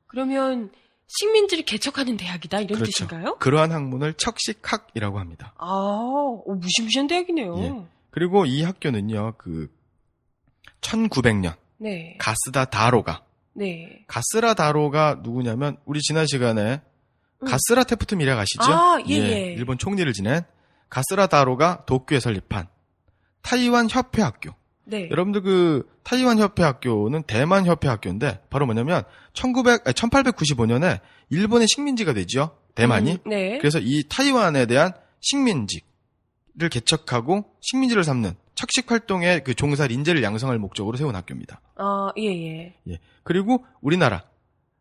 그러면 식민지를 개척하는 대학이다 이런 그렇죠. 뜻인가요? 그러한 학문을 척식학이라고 합니다. 무시무시한 대학이네요. 예. 그리고 이 학교는요, 1900년 네. 가스다 다로가 네. 가스라 다로가 누구냐면 우리 지난 시간에 가스라 테프트 미락 아시죠? 예. 일본 총리를 지낸 가스라 다로가 도쿄에 설립한 타이완 협회 학교. 네. 여러분들 그 타이완 협회 학교는 대만 협회 학교인데 바로 뭐냐면 1895년에 일본의 식민지가 되죠. 대만이. 네. 그래서 이 타이완에 대한 식민지를 개척하고 식민지를 삼는 척식 활동에 그 종사 인재를 양성할 목적으로 세운 학교입니다. 예. 그리고 우리나라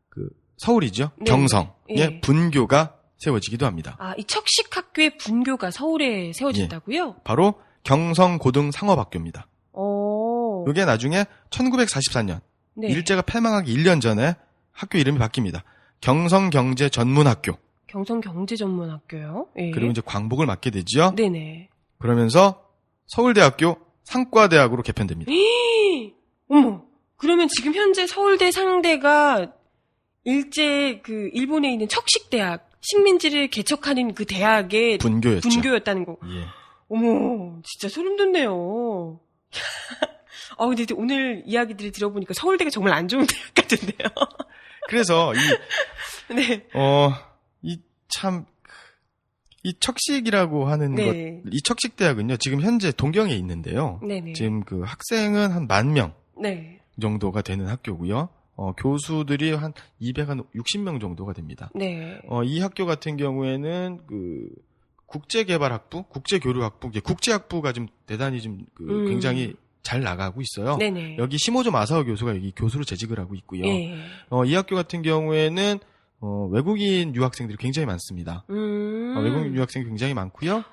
그 서울이죠. 네. 경성에 분교가 세워지기도 합니다. 이 척식 학교의 분교가 서울에 세워진다고요? 예. 바로 경성고등상업학교입니다. 이게 나중에 1944년 네. 일제가 패망하기 1년 전에 학교 이름이 바뀝니다. 경성경제전문학교. 경성경제전문학교요? 예. 그리고 이제 광복을 맡게 되죠. 네네. 그러면서 서울대학교 상과대학으로 개편됩니다. 어머, 그러면 지금 현재 서울대 상대가 일제 그 일본에 있는 척식대학, 식민지를 개척하는 그 대학의 분교였다는 거. 예. 어머, 진짜 소름 돋네요. 근데 오늘 이야기들을 들어보니까 서울대가 정말 안 좋은 대학 같은데요. 그래서 이 척식이라고 하는 네. 이 척식대학은요, 지금 현재 동경에 있는데요. 네네. 지금 그 학생은 한 10,000명 네. 정도가 되는 학교고요. 교수들이 한 260명 정도가 됩니다. 네. 이 학교 같은 경우에는 그 국제개발학부, 국제교류학부, 국제학부가 좀 대단히 좀 굉장히 잘 나가고 있어요. 네네. 여기 시모조 마사오 교수가 여기 교수로 재직을 하고 있고요. 네. 이 학교 같은 경우에는 외국인 유학생들이 굉장히 많습니다. 외국인 유학생이 굉장히 많고요.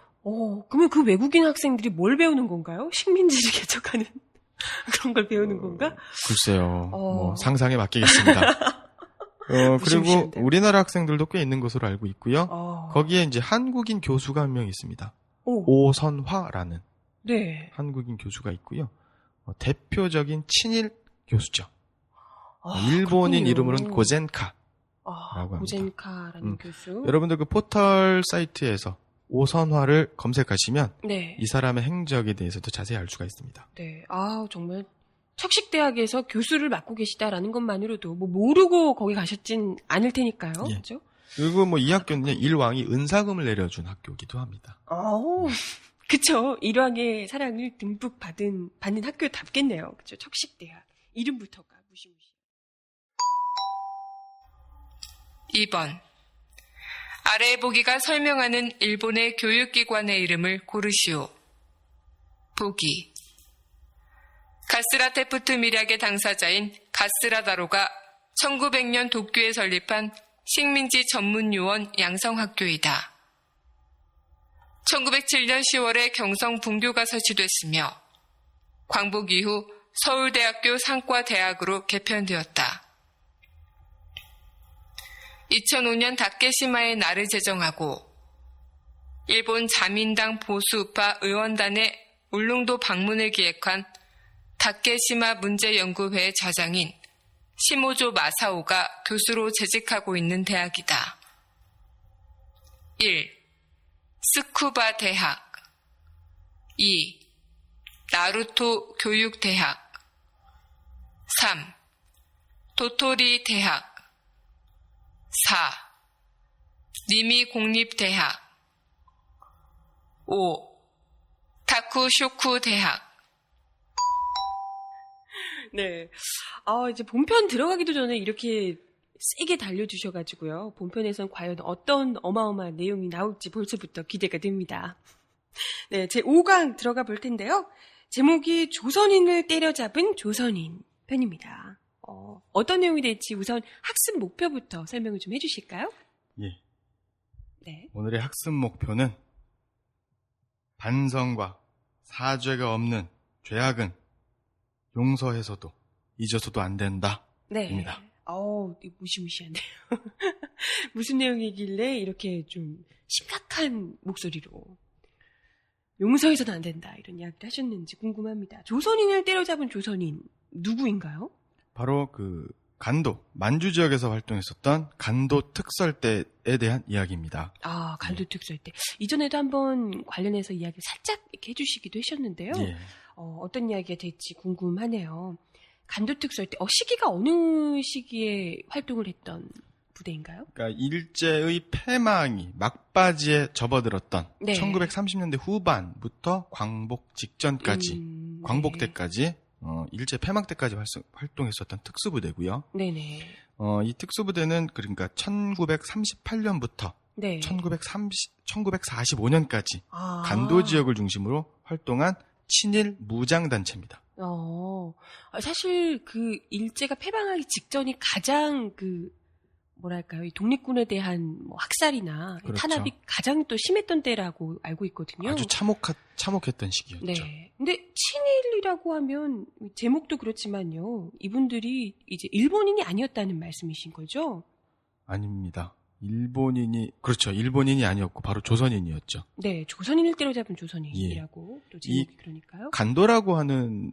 그러면 그 외국인 학생들이 뭘 배우는 건가요? 식민지를 개척하는 그런 걸 배우는 건가? 글쎄요. 상상에 맡기겠습니다. 그리고 우리나라 학생들도 꽤 있는 것으로 알고 있고요. 거기에 이제 한국인 교수가 한 명 있습니다. 오선화라는 네. 한국인 교수가 있고요. 대표적인 친일 교수죠. 일본인 그렇군요. 이름으로는 고젠카. 고젠카라는 교수. 여러분들 그 포털 사이트에서 오선화를 검색하시면 네. 이 사람의 행적에 대해서도 자세히 알 수가 있습니다. 네, 정말 척식대학에서 교수를 맡고 계시다라는 것만으로도 모르고 거기 가셨진 않을 테니까요. 예. 그렇죠? 그리고 이 학교는 일왕이 은사금을 내려준 학교이기도 합니다. 그쵸. 일왕의 사랑을 듬뿍 받는 학교답겠네요. 그쵸. 척식대학. 이름부터가 무시무시. 2번. 아래 보기가 설명하는 일본의 교육기관의 이름을 고르시오. 보기. 가스라 테프트 미략의 당사자인 가스라 다로가 1900년 도쿄에 설립한 식민지 전문요원 양성학교이다. 1907년 10월에 경성 분교가 설치됐으며 광복 이후 서울대학교 상과대학으로 개편되었다. 2005년 다케시마에 날을 제정하고 일본 자민당 보수우파 의원단의 울릉도 방문을 기획한 다케시마 문제연구회의 좌장인 시모조 마사오가 교수로 재직하고 있는 대학이다. 1. 스쿠바 대학 2. 나루토 교육대학 3. 도토리 대학 4. 니미 공립대학 5. 다쿠쇼쿠 대학. 네. 이제 본편 들어가기도 전에 이렇게 세게 달려주셔가지고요. 본편에선 과연 어떤 어마어마한 내용이 나올지 벌써부터 기대가 됩니다. 네, 제 5강 들어가 볼 텐데요. 제목이 조선인을 때려잡은 조선인. 편입니다. 어떤 내용이 될지 우선 학습 목표부터 설명을 좀 해주실까요? 예. 네. 오늘의 학습 목표는 반성과 사죄가 없는 죄악은 용서해서도 잊어서도 안 된다. 네. 입니다. 무시무시한데요. 무슨 내용이길래 이렇게 좀 심각한 목소리로 용서해서는 안 된다 이런 이야기를 하셨는지 궁금합니다. 조선인을 때려잡은 조선인 누구인가요? 바로 그 간도, 만주 지역에서 활동했었던 간도 특설대에 대한 이야기입니다. 간도 특설대. 이전에도 한번 관련해서 이야기를 살짝 이렇게 해주시기도 하셨는데요. 예. 어떤 이야기가 될지 궁금하네요. 간도 특설대, 시기가 어느 시기에 활동을 했던 부대인가요? 그러니까 일제의 패망이 막바지에 접어들었던 네. 1930년대 후반부터 광복 직전까지, 광복 네. 때까지 일제 패망 때까지 활동했었던 특수부대고요. 네네. 이 특수부대는 그러니까 1938년부터 네. 1945년까지 간도 지역을 중심으로 활동한 친일 무장단체입니다. 사실 그 일제가 패망하기 직전이 가장 뭐랄까요, 이 독립군에 대한 학살이나 그렇죠. 탄압이 가장 또 심했던 때라고 알고 있거든요. 아주 참혹했던 시기였죠. 네. 근데 친일이라고 하면 제목도 그렇지만요. 이분들이 이제 일본인이 아니었다는 말씀이신 거죠? 아닙니다. 일본인이 아니었고 바로 조선인이었죠. 네, 조선인을 때려잡은 조선인이라고 또 제목이 그러니까요. 간도라고 하는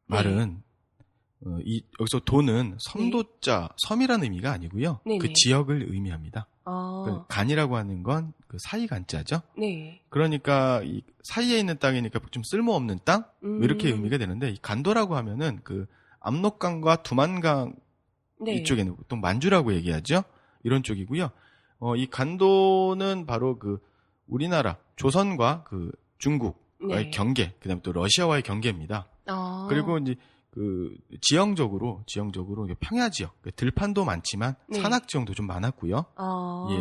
말은 여기서 도는 섬도자, 섬이라는 의미가 아니고요. 네네. 그 지역을 의미합니다. 그 간이라고 하는 건 그 사이 간자죠. 네. 그러니까 이 사이에 있는 땅이니까 좀 쓸모없는 땅 이렇게 의미가 되는데 이 간도라고 하면은 그 압록강과 두만강 네. 이쪽에는 또 만주라고 얘기하죠. 이런 쪽이고요. 이 간도는 바로 그 우리나라 조선과 그 중국과의 네. 경계, 그다음에 또 러시아와의 경계입니다. 그리고 이제 그 지형적으로 평야 지역, 들판도 많지만 네. 산악 지형도 좀 많았고요. 예.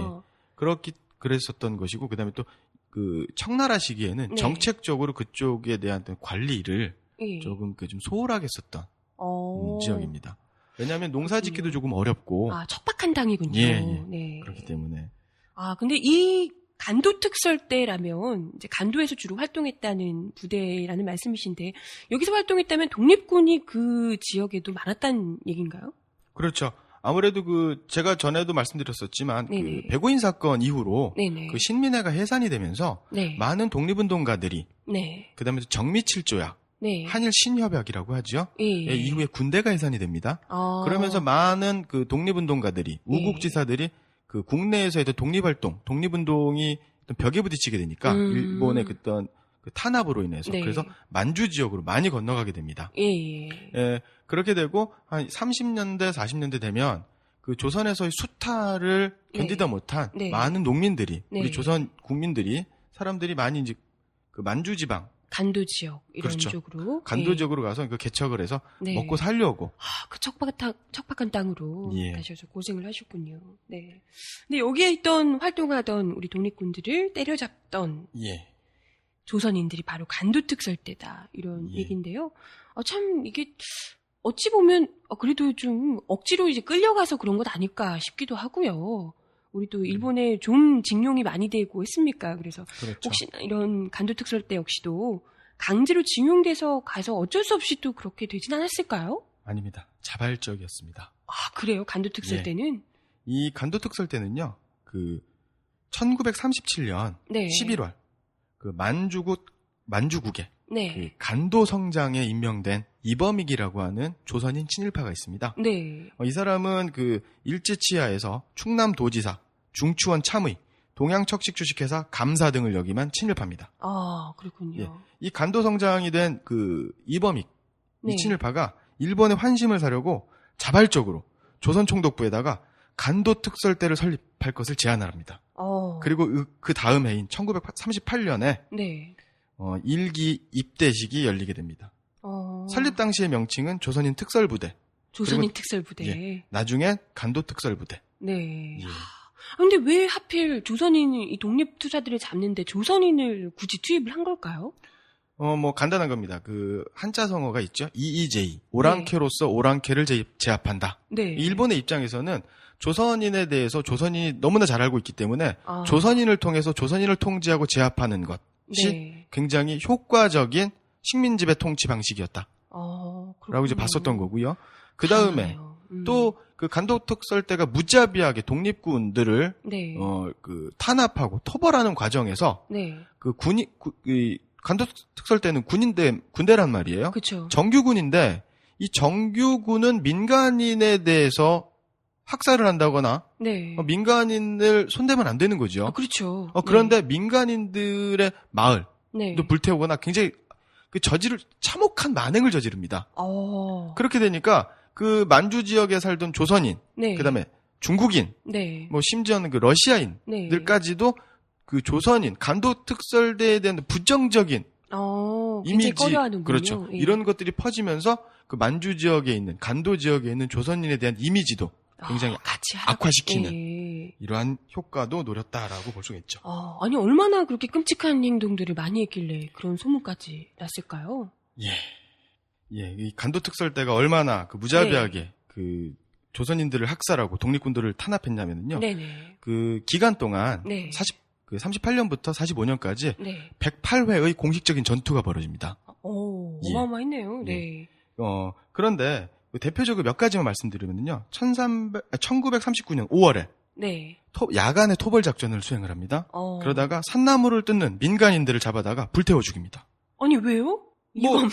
그랬었던 것이고 그다음에 또 그 청나라 시기에는 네. 정책적으로 그쪽에 대한 관리를 예. 조금 좀 소홀하게 했었던 지역입니다. 왜냐하면 농사짓기도 조금 어렵고 척박한 땅이군요. 예. 네. 그렇기 때문에 근데 이 간도 특설대라면 이제 간도에서 주로 활동했다는 부대라는 말씀이신데 여기서 활동했다면 독립군이 그 지역에도 많았다는 얘기인가요? 그렇죠. 아무래도 제가 전에도 말씀드렸었지만 네네. 그 백오인 사건 이후로 네네. 그 신민회가 해산이 되면서 네. 많은 독립운동가들이 네. 그다음에 정미칠조약, 네. 한일 신협약이라고 하죠. 예. 이후에 군대가 해산이 됩니다. 그러면서 많은 그 독립운동가들이 우국지사들이 그 국내에서의 독립활동, 독립운동이 벽에 부딪히게 되니까 일본의 그 탄압으로 인해서 네. 그래서 만주 지역으로 많이 건너가게 됩니다. 예. 그렇게 되고 한 30년대, 40년대 되면 그 조선에서의 수탈을 견디다 못한 네. 많은 농민들이 네. 우리 조선 국민들이 사람들이 많이 이제 그 만주 지방 간도 지역 이런 그렇죠. 쪽으로 간도 지역으로 가서 그 개척을 해서 네. 먹고 살려고 그 척박한 땅으로 예. 가셔서 고생을 하셨군요. 네. 근데 여기에 활동하던 우리 독립군들을 때려잡던 예. 조선인들이 바로 간도 특설대다 이런 예. 얘기인데요. 참 이게 어찌 보면 그래도 좀 억지로 이제 끌려가서 그런 것 아닐까 싶기도 하고요. 우리 또 일본에 좀 징용이 많이 되고 했습니까? 그래서 그렇죠. 혹시나 이런 간도 특설대 역시도 강제로 징용돼서 가서 어쩔 수 없이 또 그렇게 되진 않았을까요? 아닙니다. 자발적이었습니다. 그래요? 간도 특설대는? 이 간도 특설대는요. 그 1937년 네. 11월 그 만주국에 네. 그 간도 성장에 임명된 이범익이라고 하는 조선인 친일파가 있습니다. 네. 이 사람은 그 일제치하에서 충남도지사, 중추원 참의, 동양척식주식회사 감사 등을 역임한 친일파입니다. 그렇군요. 예. 이 간도 성장이 된 그 이범익, 네. 이 친일파가 일본의 환심을 사려고 자발적으로 조선총독부에다가 간도 특설대를 설립할 것을 제안을 합니다. 그리고 그 다음 해인 1938년에 네. 1기 입대식이 열리게 됩니다. 설립 당시의 명칭은 조선인 특설부대. 조선인 특설부대. 예, 나중에 간도 특설부대. 네. 예. 근데 왜 하필 이 독립투사들을 잡는데 조선인을 굳이 투입을 한 걸까요? 뭐 간단한 겁니다. 그 한자 성어가 있죠. EEJ. 오랑캐로서 오랑캐를 제압한다. 네. 일본의 입장에서는 조선인에 대해서 조선인이 너무나 잘 알고 있기 때문에 조선인을 통해서 조선인을 통제하고 제압하는 것이 네. 굉장히 효과적인 식민지배 통치 방식이었다. 라고 이제 봤었던 거고요. 그 다음에 또 그 간도특설대가 무자비하게 독립군들을 네. 그 탄압하고 토벌하는 과정에서 네. 그 간도특설대는 군대란 말이에요. 그렇죠. 정규군인데 이 정규군은 민간인에 대해서 학살을 한다거나 네. 민간인을 손대면 안 되는 거죠. 그렇죠. 그런데 민간인들의 마을도 네. 불태우거나 굉장히 그 참혹한 만행을 저지릅니다. 그렇게 되니까 그 만주 지역에 살던 조선인, 네. 그다음에 중국인, 네. 뭐 심지어는 그 러시아인들까지도 그 조선인 간도특설대에 대한 부정적인 이미지, 그렇죠. 예. 이런 것들이 퍼지면서 그 만주 지역에 있는 간도 지역에 있는 조선인에 대한 이미지도 굉장히 같이 악화시키는 예. 이러한 효과도 노렸다라고 볼 수가 있죠. 아니 얼마나 그렇게 끔찍한 행동들을 많이 했길래 그런 소문까지 났을까요? 이 간도특설대가 얼마나 그 무자비하게 그 조선인들을 학살하고 독립군들을 탄압했냐면요. 네네. 그 기간 동안 네. 38년부터 45년까지 네. 108회의 공식적인 전투가 벌어집니다. 어마어마했네요. 네. 그런데 대표적으로 몇 가지만 말씀드리면요. 1939년 5월에 네. 야간에 토벌 작전을 수행을 합니다. 그러다가 산나무를 뜯는 민간인들을 잡아다가 불태워 죽입니다. 아니 왜요? 이건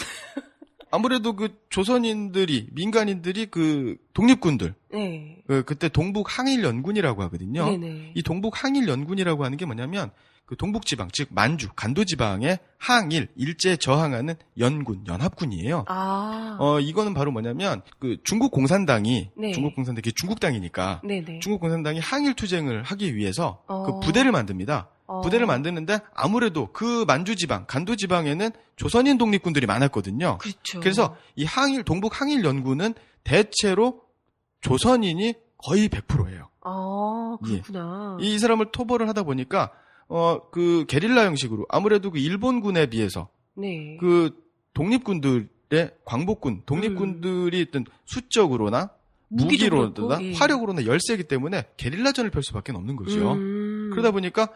아무래도 그 조선인들이 민간인들이 그 독립군들 네. 그때 동북 항일 연군이라고 하거든요. 네네. 이 동북 항일 연군이라고 하는 게 뭐냐면 그 동북 지방 즉 만주 간도 지방에 항일 일제 저항하는 연군 연합군이에요. 이거는 바로 뭐냐면 그 중국 공산당이 네. 중국 공산당이 중국당이니까 네네. 중국 공산당이 항일 투쟁을 하기 위해서 그 부대를 만듭니다. 부대를 만드는데 아무래도 그 만주 지방, 간도 지방에는 조선인 독립군들이 많았거든요. 그렇죠. 그래서 이 동북 항일 연군은 대체로 조선인이 거의 100%예요. 그렇구나. 이 사람을 토벌을 하다 보니까 그 게릴라 형식으로 아무래도 그 일본군에 비해서 네. 그 독립군들의 광복군, 독립군들이 어떤 수적으로나 무기로나 화력으로나 열세기 때문에 게릴라전을 펼 수밖에 없는 거죠. 그러다 보니까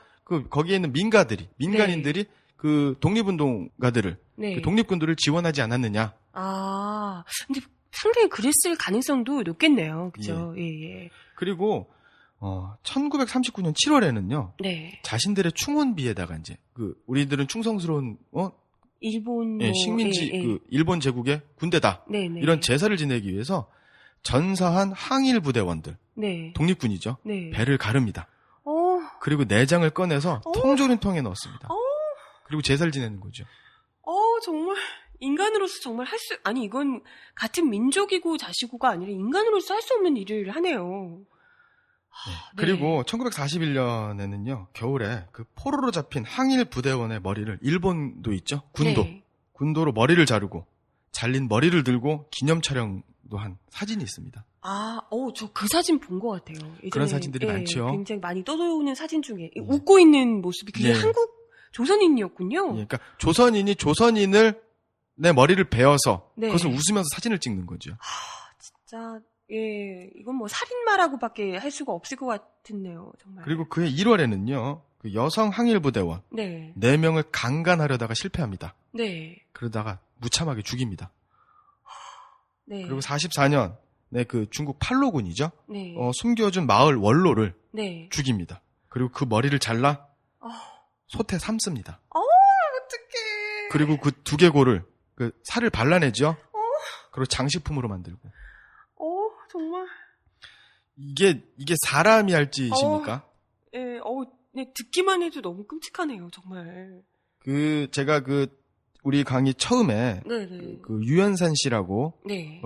거기에 있는 민간인들이 네. 그 독립운동가들을 네. 그 독립군들을 지원하지 않았느냐. 근데 상당히 그랬을 가능성도 높겠네요. 그죠? 예. 그리고 1939년 7월에는요. 네. 자신들의 충원비에다가 이제 우리들은 충성스러운 일본 식민지 그 일본 제국의 군대다. 네네. 이런 제사를 지내기 위해서 전사한 항일 부대원들, 네. 독립군이죠. 네. 배를 가릅니다. 그리고 내장을 꺼내서 통조림통에 넣었습니다. 그리고 제사를 지내는 거죠. 정말 인간으로서 정말 이건 같은 민족이고 자시고가 아니라 인간으로서 할 수 없는 일을 하네요. 네. 그리고 1941년에는요, 겨울에 그 포로로 잡힌 항일 부대원의 머리를 일본도 있죠? 군도로 머리를 자르고 잘린 머리를 들고 기념 촬영도 한 사진이 있습니다. 저 그 사진 본 것 같아요. 예전에, 그런 사진들이 많죠. 굉장히 많이 떠도는 사진 중에 웃고 있는 모습이 그게 한국 조선인이었군요. 그러니까 조선인이 조선인을 내 머리를 베어서 네. 그것을 웃으면서 사진을 찍는 거죠. 진짜 이건 뭐 살인마라고밖에 할 수가 없을 것 같은데요, 정말. 그리고 그해 1월에는요, 그 여성 항일 부대원 4명을 강간하려다가 실패합니다. 네. 그러다가 무참하게 죽입니다. 네. 그리고 44년 그 중국 팔로군이죠. 네. 숨겨준 마을 원로를 네. 죽입니다. 그리고 그 머리를 잘라 솥에 삶습니다. 어떡해. 그리고 그 두개골을 그 살을 발라내죠. 그리고 장식품으로 만들고. 정말. 이게 사람이 할 짓입니까? 네, 듣기만 해도 너무 끔찍하네요, 정말. 제가 우리 강의 처음에 네네. 그 유연산 씨라고 네.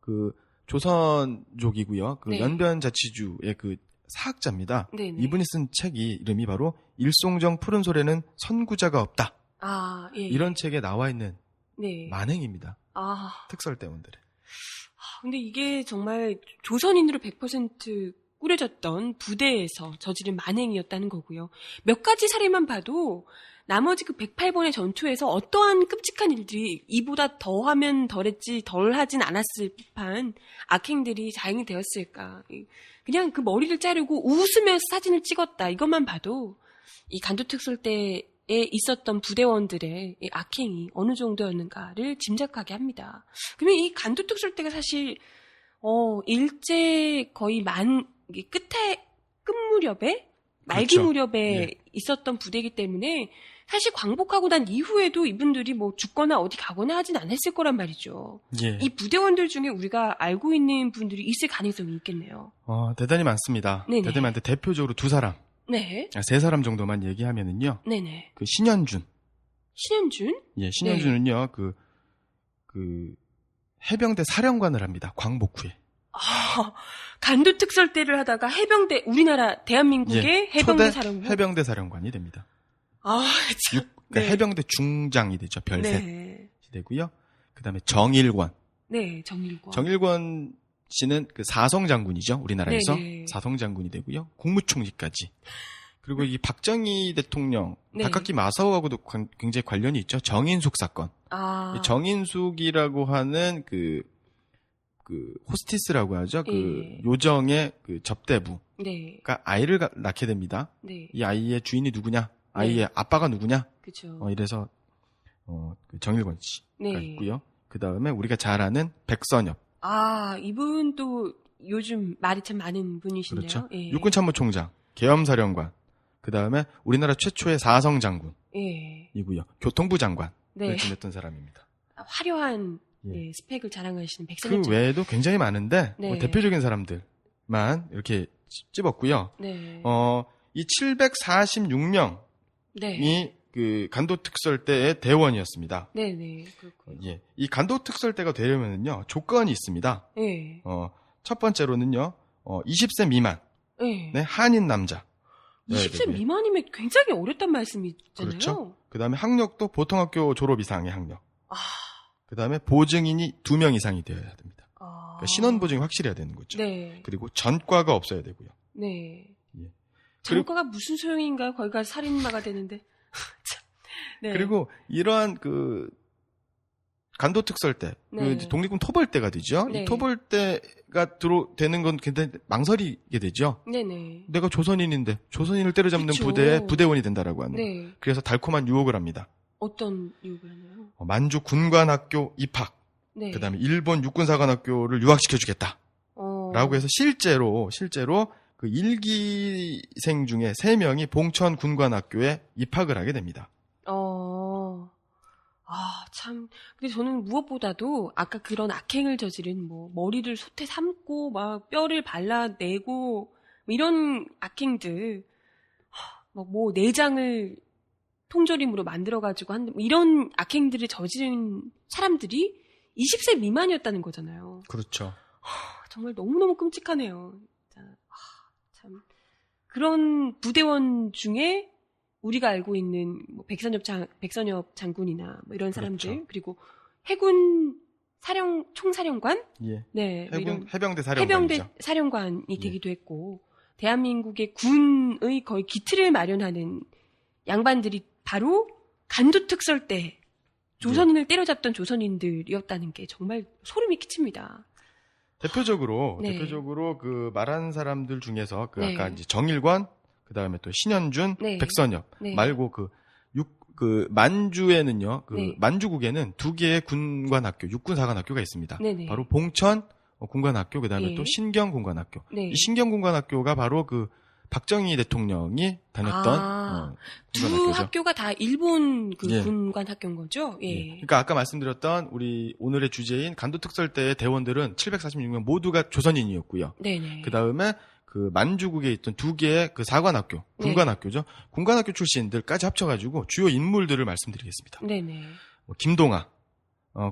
그 조선족이고요. 그 네. 연변자치주의 그 사학자입니다. 네네. 이분이 쓴 책이 이름이 바로 일송정 푸른 소래는 선구자가 없다. 예. 이런 책에 나와 있는 네. 만행입니다. 특설대원들의. 근데 이게 정말 조선인으로 100% 꾸려졌던 부대에서 저지른 만행이었다는 거고요. 몇 가지 사례만 봐도 나머지 그 108번의 전투에서 어떠한 끔찍한 일들이 이보다 더하면 덜했지 덜하진 않았을 판 악행들이 자행이 되었을까. 그냥 그 머리를 자르고 웃으면서 사진을 찍었다. 이것만 봐도 이 간도특설대에 있었던 부대원들의 이 악행이 어느 정도였는가를 짐작하게 합니다. 그러면 이 간도특설대가 사실 일제 거의 끝에 끝 무렵에 말기 그렇죠. 무렵에 예. 있었던 부대이기 때문에 사실 광복하고 난 이후에도 이분들이 뭐 죽거나 어디 가거나 하진 않았을 거란 말이죠. 예. 이 부대원들 중에 우리가 알고 있는 분들이 있을 가능성이 있겠네요. 대단히 많습니다. 네네. 대단히 많은데 대표적으로 2사람, 네. 3사람 정도만 얘기하면은요. 네네. 그 신현준. 신현준? 예, 신현준은요. 그 해병대 사령관을 합니다. 광복 후에. 간도특설대를 하다가 해병대, 우리나라 대한민국의 예, 해병대 초대 사령부. 해병대 사령관이 됩니다. 참. 그러니까 네. 해병대 중장이 되죠. 별세 네. 되고요. 그다음에 정일권. 네, 정일권. 정일권 씨는 그 사성 장군이죠. 우리나라에서 네네. 사성 장군이 되고요. 국무총리까지. 그리고 이 박정희 대통령, 네. 박학기 마사오하고도 굉장히 관련이 있죠. 정인숙 사건. 이 정인숙이라고 하는 그 호스티스라고 하죠. 그 요정의 그 접대부가 네. 아이를 낳게 됩니다. 네. 이 아이의 주인이 누구냐? 아이의 아빠가 누구냐? 그죠. 이래서 그 정일권 씨가 네. 있고요. 그 다음에 우리가 잘 아는 백선엽. 이분 또 요즘 말이 참 많은 분이시네요. 그렇죠. 예. 육군참모총장, 계엄사령관. 그 다음에 우리나라 최초의 사성 장군이고요. 예. 교통부 장관을 네. 지냈던 사람입니다. 화려한 예. 스펙을 자랑하시는 백선엽 그 외에도 굉장히 많은데 네. 대표적인 사람들만 이렇게 찝었고요. 네. 이 746명이 네. 그 간도특설대의 대원이었습니다. 네네. 그렇고요. 예. 이 간도특설대가 되려면은요, 조건이 있습니다. 예. 첫 번째로는요, 20세 미만, 예. 네, 한인 남자. 20세 미만이면 굉장히 어렸단 말씀이잖아요. 그렇죠. 그 다음에 학력도 보통학교 졸업 이상의 학력. 그 다음에 보증인이 2명 이상이 되어야 됩니다. 그러니까 신원 보증이 확실해야 되는 거죠. 네. 그리고 전과가 없어야 되고요. 네. 예. 전과가 무슨 소용인가요? 거기가 살인마가 되는데. 참. 네. 그리고 이러한 그 간도특설대, 네. 그 독립군 토벌대가 되죠. 네. 이 토벌대가 되는 건 굉장히 망설이게 되죠. 네네. 내가 조선인인데 조선인을 때려잡는 그쵸. 부대의 부대원이 된다라고 하는. 네. 그래서 달콤한 유혹을 합니다. 어떤 이유가 하나요? 만주 군관학교 입학. 네. 그다음에 일본 육군사관학교를 유학시켜주겠다. 라고 해서 실제로 그 1기생 중에 3명이 봉천 군관학교에 입학을 하게 됩니다. 참. 근데 저는 무엇보다도 아까 그런 악행을 저지른 머리를 솥에 삶고 막 뼈를 발라내고 이런 악행들, 내장을 통조림으로 만들어가지고 이런 악행들을 저지른 사람들이 20세 미만이었다는 거잖아요. 그렇죠. 정말 너무너무 끔찍하네요. 진짜. 참. 그런 부대원 중에 우리가 알고 있는 백선엽 장군이나 이런 사람들, 그렇죠. 그리고 해군 총사령관? 예. 네. 해병대 사령관이죠. 해병대 사령관이 되기도 했고, 대한민국의 군의 거의 기틀을 마련하는 양반들이 바로 간도특설대 조선인을 때려잡던 조선인들이었다는 게 정말 소름이 끼칩니다. 대표적으로 네. 그 말한 사람들 중에서 그 네. 아까 이제 정일관, 그 다음에 또 신현준, 네. 백선엽 네. 말고 그 만주에는요, 네. 만주국에는 2개의 군관학교, 육군사관학교가 있습니다. 네네. 바로 봉천 군관학교, 그 다음에 예. 또 신경군관학교. 네. 이 신경군관학교가 바로 그 박정희 대통령이 다녔던 두 군관학교죠. 학교가 다 일본 예. 군관 학교인 거죠? 예. 예. 그러니까 아까 말씀드렸던 우리 오늘의 주제인 간도특설대의 대원들은 746명 모두가 조선인이었고요. 네네. 그 다음에 그 만주국에 있던 2개의 그 사관학교, 군관학교죠. 군관학교 출신들까지 합쳐가지고 주요 인물들을 말씀드리겠습니다. 네네. 김동아,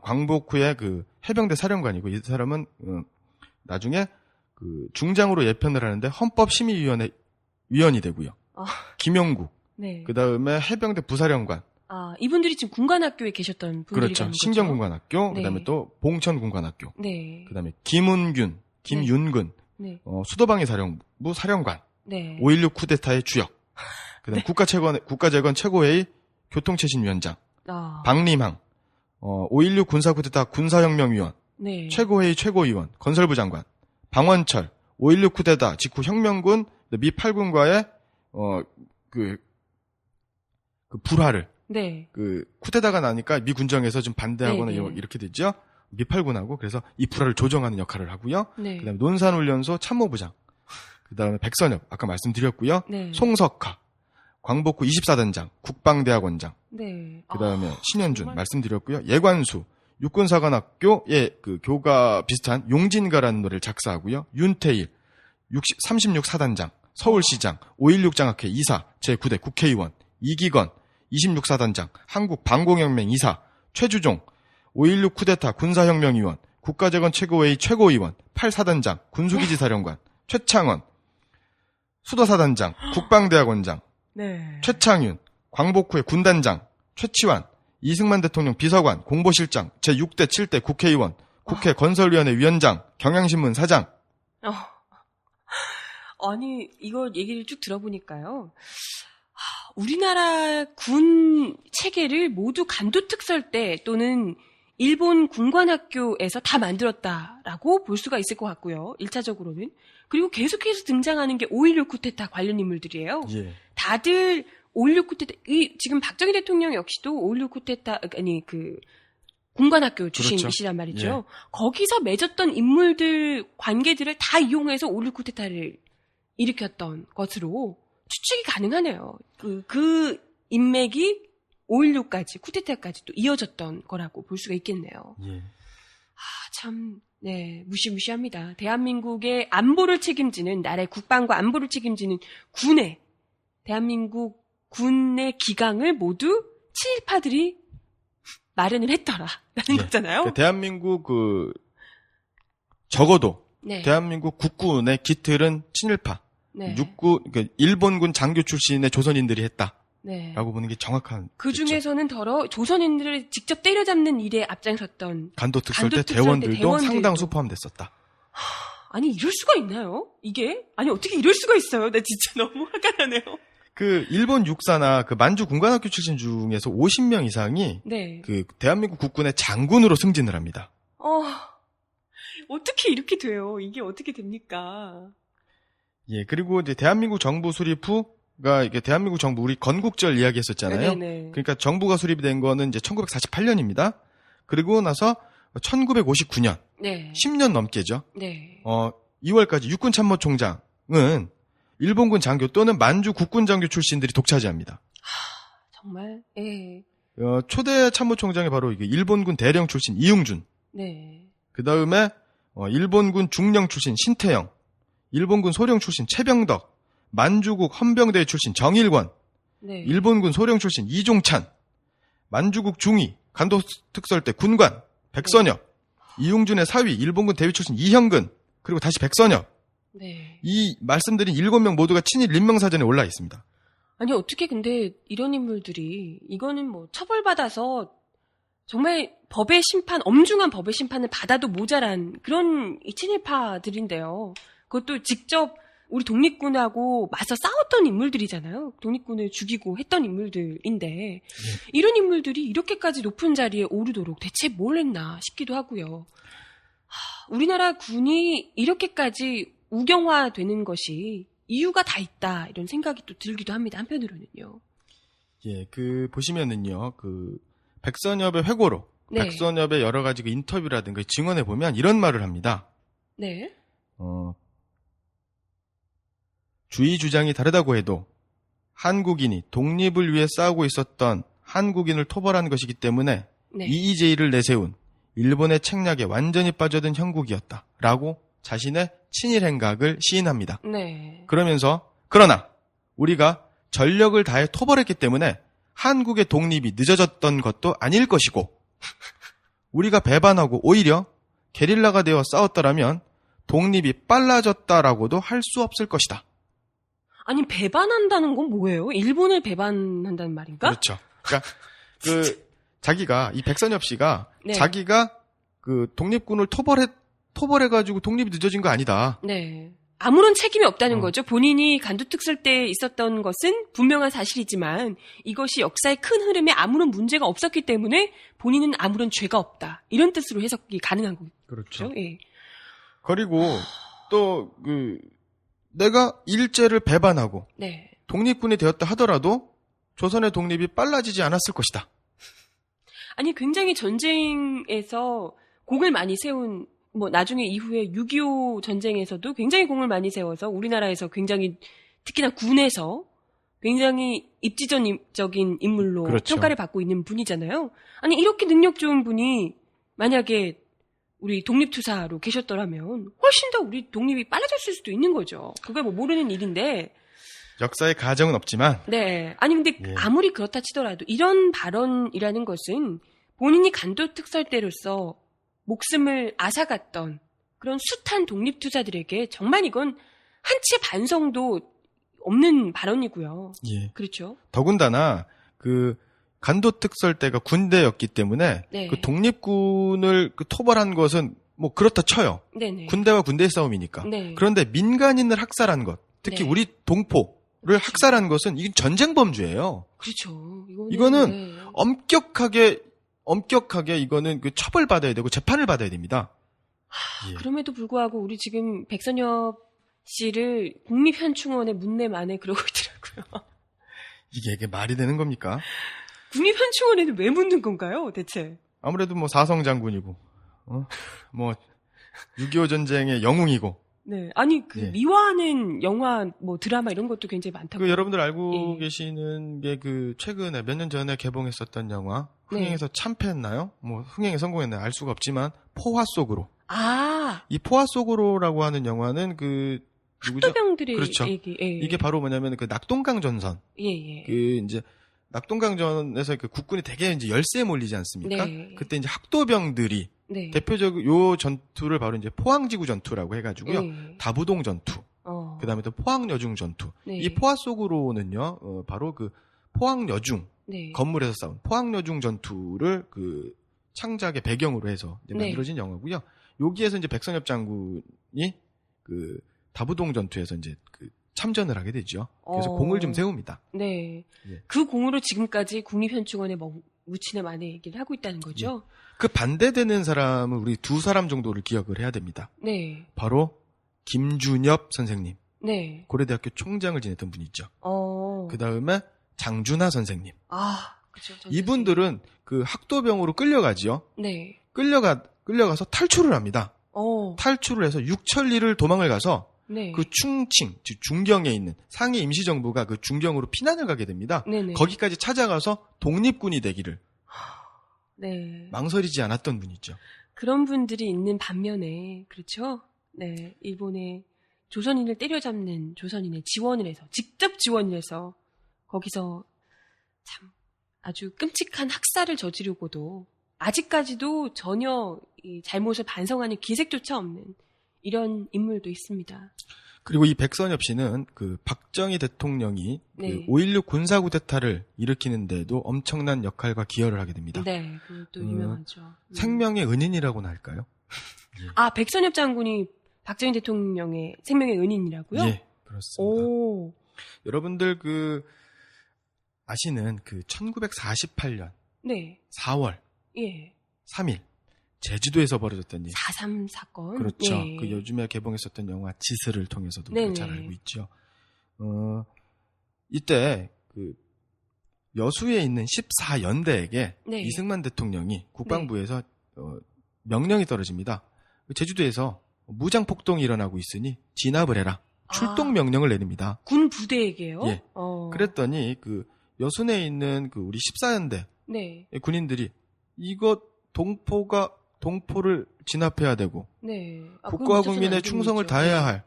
광복 후에 그 해병대 사령관이고, 이 사람은 나중에 그 중장으로 예편을 하는데 헌법심의위원회 위원이 되고요. 김영국, 네. 그 다음에 해병대 부사령관. 이분들이 지금 군관학교에 계셨던 분들이라는 그렇죠. 거죠? 신경군관학교, 네. 그다음에 또 봉천군관학교, 네. 그다음에 김은균, 김윤근, 네. 수도방위 사령부 사령관, 네. 5.16 쿠데타의 주역, 그다음 네. 국가재건 최고회의 교통체신위원장, 박림항, 5.16 군사쿠데타 군사혁명위원, 네. 최고회의 최고위원, 건설부 장관, 방원철, 5.16 쿠데타 직후 혁명군 미 8군과의 그 불화를 네. 그 쿠데타가 나니까 미 군정에서 좀 반대하거나 네, 네. 이렇게 됐죠. 미 8군하고 그래서 이 불화를 조정하는 역할을 하고요. 네. 그다음에 논산훈련소 참모부장, 그다음에 백선엽 아까 말씀드렸고요. 네. 송석하, 광복구 24단장, 국방대학원장, 네. 그다음에 신현준 정말... 말씀드렸고요. 예관수 육군사관학교의 그 교가 비슷한 용진가라는 노래를 작사하고요. 윤태일 36사단장, 서울시장, 5.16 장학회 이사, 제9대 국회의원, 이기건 26사단장, 한국방공혁명 이사, 최주종 5.16 쿠데타 군사혁명위원, 국가재건 최고회의 최고위원, 8사단장, 군수기지사령관, 최창원 수도사단장, 국방대학원장, 네. 최창윤 광복후의 군단장, 최치환 이승만 대통령 비서관, 공보실장, 제6대 7대 국회의원, 국회 건설위원회 위원장, 경향신문 사장. 아니, 이거 얘기를 쭉 들어보니까요. 우리나라 군 체계를 모두 간도특설대 또는 일본 군관학교에서 다 만들었다라고 볼 수가 있을 것 같고요. 1차적으로는. 그리고 계속해서 등장하는 게 5.16 쿠데타 관련 인물들이에요. 예. 다들 5.16 쿠데타, 지금 박정희 대통령 역시도 5.16 쿠데타, 아니, 군관학교 출신이시란 말이죠. 예. 거기서 맺었던 인물들, 관계들을 다 이용해서 5.16 쿠데타를 일으켰던 것으로 추측이 가능하네요. 그 인맥이 5.16까지, 쿠데타까지 또 이어졌던 거라고 볼 수가 있겠네요. 예. 참, 네, 무시무시합니다. 대한민국의 안보를 책임지는, 나라의 국방과 안보를 책임지는 대한민국 군의 기강을 모두 친일파들이 마련을 했더라라는 거잖아요. 대한민국 적어도 네. 대한민국 국군의 깃틀은 친일파, 네. 일본군 장교 출신의 조선인들이 했다. 네. 라고 보는 게 정확한. 그 중에서는 더러 조선인들을 직접 때려잡는 일에 앞장섰던 간도특설대 대원들도 상당수 포함됐었다. 아니, 이럴 수가 있나요? 이게? 아니, 어떻게 이럴 수가 있어요? 나 진짜 너무 화가 나네요. 일본 육사나 만주 군관학교 출신 중에서 50명 이상이 네. 대한민국 국군의 장군으로 승진을 합니다. 어떻게 이렇게 돼요? 이게 어떻게 됩니까? 예, 그리고 이제 대한민국 정부 수립 후가 이게 대한민국 정부 우리 건국절 이야기했었잖아요. 네네. 그러니까 정부가 수립이 된 거는 이제 1948년입니다. 그리고 나서 1959년. 네. 10년 넘게죠. 네. 2월까지 육군 참모총장은 일본군 장교 또는 만주 국군 장교 출신들이 독차지합니다. 정말. 예. 초대 참모총장이 바로 이게 일본군 대령 출신 이응준. 네. 그다음에 일본군 중령 출신 신태영, 일본군 소령 출신 최병덕, 만주국 헌병대 출신 정일권, 네. 일본군 소령 출신 이종찬, 만주국 중위 간도특설대 군관 백선엽, 이웅준의 사위 일본군 대위 출신 이형근, 그리고 다시 백선엽. 네. 이 말씀드린 7명 모두가 친일 인명사전에 올라 있습니다. 아니, 어떻게 근데 이런 인물들이 이거는 처벌받아서 정말 법의 심판, 엄중한 법의 심판을 받아도 모자란 그런 친일파들인데요. 그것도 직접 우리 독립군하고 맞서 싸웠던 인물들이잖아요. 독립군을 죽이고 했던 인물들인데 이런 인물들이 이렇게까지 높은 자리에 오르도록 대체 뭘 했나 싶기도 하고요. 우리나라 군이 이렇게까지 우경화되는 것이 이유가 다 있다 이런 생각이 또 들기도 합니다. 한편으로는요. 예, 보시면은요, 백선엽의 회고록, 네. 백선엽의 여러 가지 인터뷰라든가 증언에 보면 이런 말을 합니다. 네. 주의 주장이 다르다고 해도 한국인이 독립을 위해 싸우고 있었던 한국인을 토벌한 것이기 때문에 네. 이의제의를 내세운 일본의 책략에 완전히 빠져든 형국이었다라고 자신의 친일 행각을 시인합니다. 네. 그러나 우리가 전력을 다해 토벌했기 때문에 한국의 독립이 늦어졌던 것도 아닐 것이고 우리가 배반하고 오히려 게릴라가 되어 싸웠더라면 독립이 빨라졌다라고도 할 수 없을 것이다. 아니, 배반한다는 건 뭐예요? 일본을 배반한다는 말인가? 그렇죠. 그러니까 자기가 이 백선엽 씨가 네. 자기가 독립군을 토벌해가지고 독립이 늦어진 거 아니다. 네. 아무런 책임이 없다는 거죠. 본인이 간도특설대에 있었던 것은 분명한 사실이지만 이것이 역사의 큰 흐름에 아무런 문제가 없었기 때문에 본인은 아무런 죄가 없다. 이런 뜻으로 해석이 가능한 거죠. 그렇죠. 예. 그리고 또 내가 일제를 배반하고 네. 독립군이 되었다 하더라도 조선의 독립이 빨라지지 않았을 것이다. 아니 굉장히 전쟁에서 공을 많이 세운 나중에 이후에 6.25 전쟁에서도 굉장히 공을 많이 세워서 우리나라에서 굉장히 특히나 군에서 굉장히 입지전적인 인물로 그렇죠. 평가를 받고 있는 분이잖아요. 아니 이렇게 능력 좋은 분이 만약에 우리 독립투사로 계셨더라면 훨씬 더 우리 독립이 빨라졌을 수도 있는 거죠. 그걸 모르는 일인데. 역사의 가정은 없지만. 네. 아니 근데 아무리 그렇다 치더라도 이런 발언이라는 것은 본인이 간도특설대로서 목숨을 앗아갔던 그런 숱한 독립투사들에게 정말 이건 한치의 반성도 없는 발언이고요. 예. 그렇죠. 더군다나 간도특설대가 군대였기 때문에 네. 독립군을 토벌한 것은 그렇다 쳐요. 네네. 군대와 군대의 싸움이니까. 네. 그런데 민간인을 학살한 것, 특히 네. 우리 동포를 학살한 것은 이건 전쟁 범죄예요. 그렇죠. 이거는 엄격하게 이거는 처벌받아야 되고 재판을 받아야 됩니다. 예. 그럼에도 불구하고 우리 지금 백선엽 씨를 국립현충원에 문내만에 그러고 있더라고요. 이게 말이 되는 겁니까? 국립현충원에는 왜 묻는 건가요, 대체? 아무래도 사성장군이고, 6.25 전쟁의 영웅이고. 네. 아니, 미화하는 영화, 드라마 이런 것도 굉장히 많다고. 여러분들 알고 계시는 게 최근에 몇 년 전에 개봉했었던 영화, 흥행에서 참패했나요? 흥행에 성공했나요? 알 수가 없지만, 포화 속으로. 이 포화 속으로라고 하는 영화는 누구죠? 학도병들의 그렇죠. 얘기. 이게 바로 뭐냐면 낙동강 전선. 이제 낙동강전에서 국군이 되게 이제 열세에 몰리지 않습니까? 네. 그때 이제 학도병들이 대표적으로 요 전투를 바로 이제 포항지구 전투라고 해가지고요. 다부동 전투. 그다음에 또 포항여중 전투. 이 포화 속으로는요, 바로 포항여중 건물에서 싸운 포항여중 전투를 창작의 배경으로 해서 이제 만들어진 영화고요. 여기에서 이제 백선엽 장군이 다부동 전투에서 이제 참전을 하게 되죠. 그래서 공을 좀 세웁니다. 네. 그 공으로 지금까지 국립현충원에 묻히는 만에 얘기를 하고 있다는 거죠. 그 반대되는 사람은 우리 두 사람 정도를 기억을 해야 됩니다. 네. 바로 김준엽 선생님. 네. 고려대학교 총장을 지냈던 분이죠. 그 다음에 장준하 선생님. 그렇죠. 이분들은 학도병으로 끌려가지요. 네. 끌려가서 탈출을 합니다. 탈출을 해서 육천리를 도망을 가서 충칭, 중경에 있는 상해 임시정부가 중경으로 피난을 가게 됩니다. 네네. 거기까지 찾아가서 독립군이 되기를 망설이지 않았던 분이죠. 그런 분들이 있는 반면에 그렇죠. 네, 일본의 조선인을 때려잡는 조선인의 지원을 해서 직접 지원을 해서 거기서 참 아주 끔찍한 학살을 저지르고도 아직까지도 전혀 이 잘못을 반성하는 기색조차 없는 이런 인물도 있습니다. 그리고 이 백선엽 씨는 박정희 대통령이 5.16 군사쿠데타를 일으키는데도 엄청난 역할과 기여를 하게 됩니다. 네, 그것도 유명하죠. 생명의 은인이라고나 할까요? 백선엽 장군이 박정희 대통령의 생명의 은인이라고요? 예, 그렇습니다. 여러분들 아시는 1948년 4월 3일 제주도에서 벌어졌던 일. 4.3 사건. 그렇죠. 요즘에 개봉했었던 영화 지스를 통해서도 잘 알고 있죠. 이때 여수에 있는 14연대에게 이승만 대통령이 국방부에서 명령이 떨어집니다. 제주도에서 무장 폭동이 일어나고 있으니 진압을 해라. 출동 명령을 내립니다. 군 부대에게요? 예. 그랬더니 여순에 있는 우리 14연대 군인들이 이거 동포를 진압해야 되고 국가와 국민의 충성을 다해야 할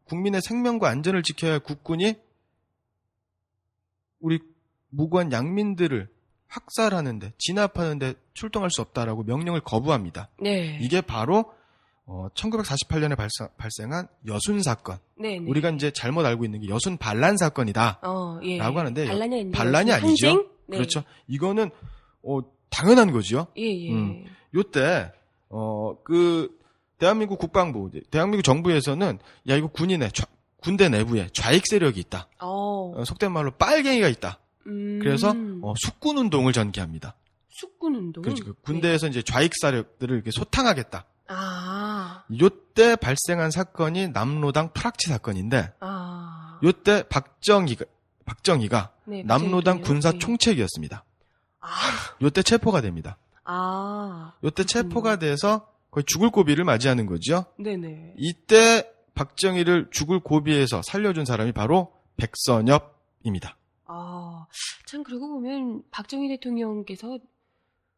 국민의 생명과 안전을 지켜야 할 국군이 우리 무고한 양민들을 학살하는데 진압하는데 출동할 수 없다라고 명령을 거부합니다. 이게 바로 1948년에 발생한 여순 사건. 우리가 이제 잘못 알고 있는 게 여순 반란 사건이다. 라고 하는데 반란이 아니죠. 그렇죠. 이거는 당연한 거죠. 예. 요때 대한민국 국방부, 대한민국 정부에서는 야 이거 군대 내부에 좌익 세력이 있다. 속된 말로 빨갱이가 있다. 그래서 숙군 운동을 전개합니다. 숙군 운동. 그렇죠. 군대에서 이제 좌익 세력들을 이렇게 소탕하겠다. 요때 발생한 사건이 남로당 프락치 사건인데, 요때 박정희가 네, 남로당 박정희요. 군사 네. 총책이었습니다. 요때 체포가 됩니다. 요때 체포가 돼서 거의 죽을 고비를 맞이하는 거죠. 네네. 이때 박정희를 죽을 고비에서 살려준 사람이 바로 백선엽입니다. 참 그러고 보면 박정희 대통령께서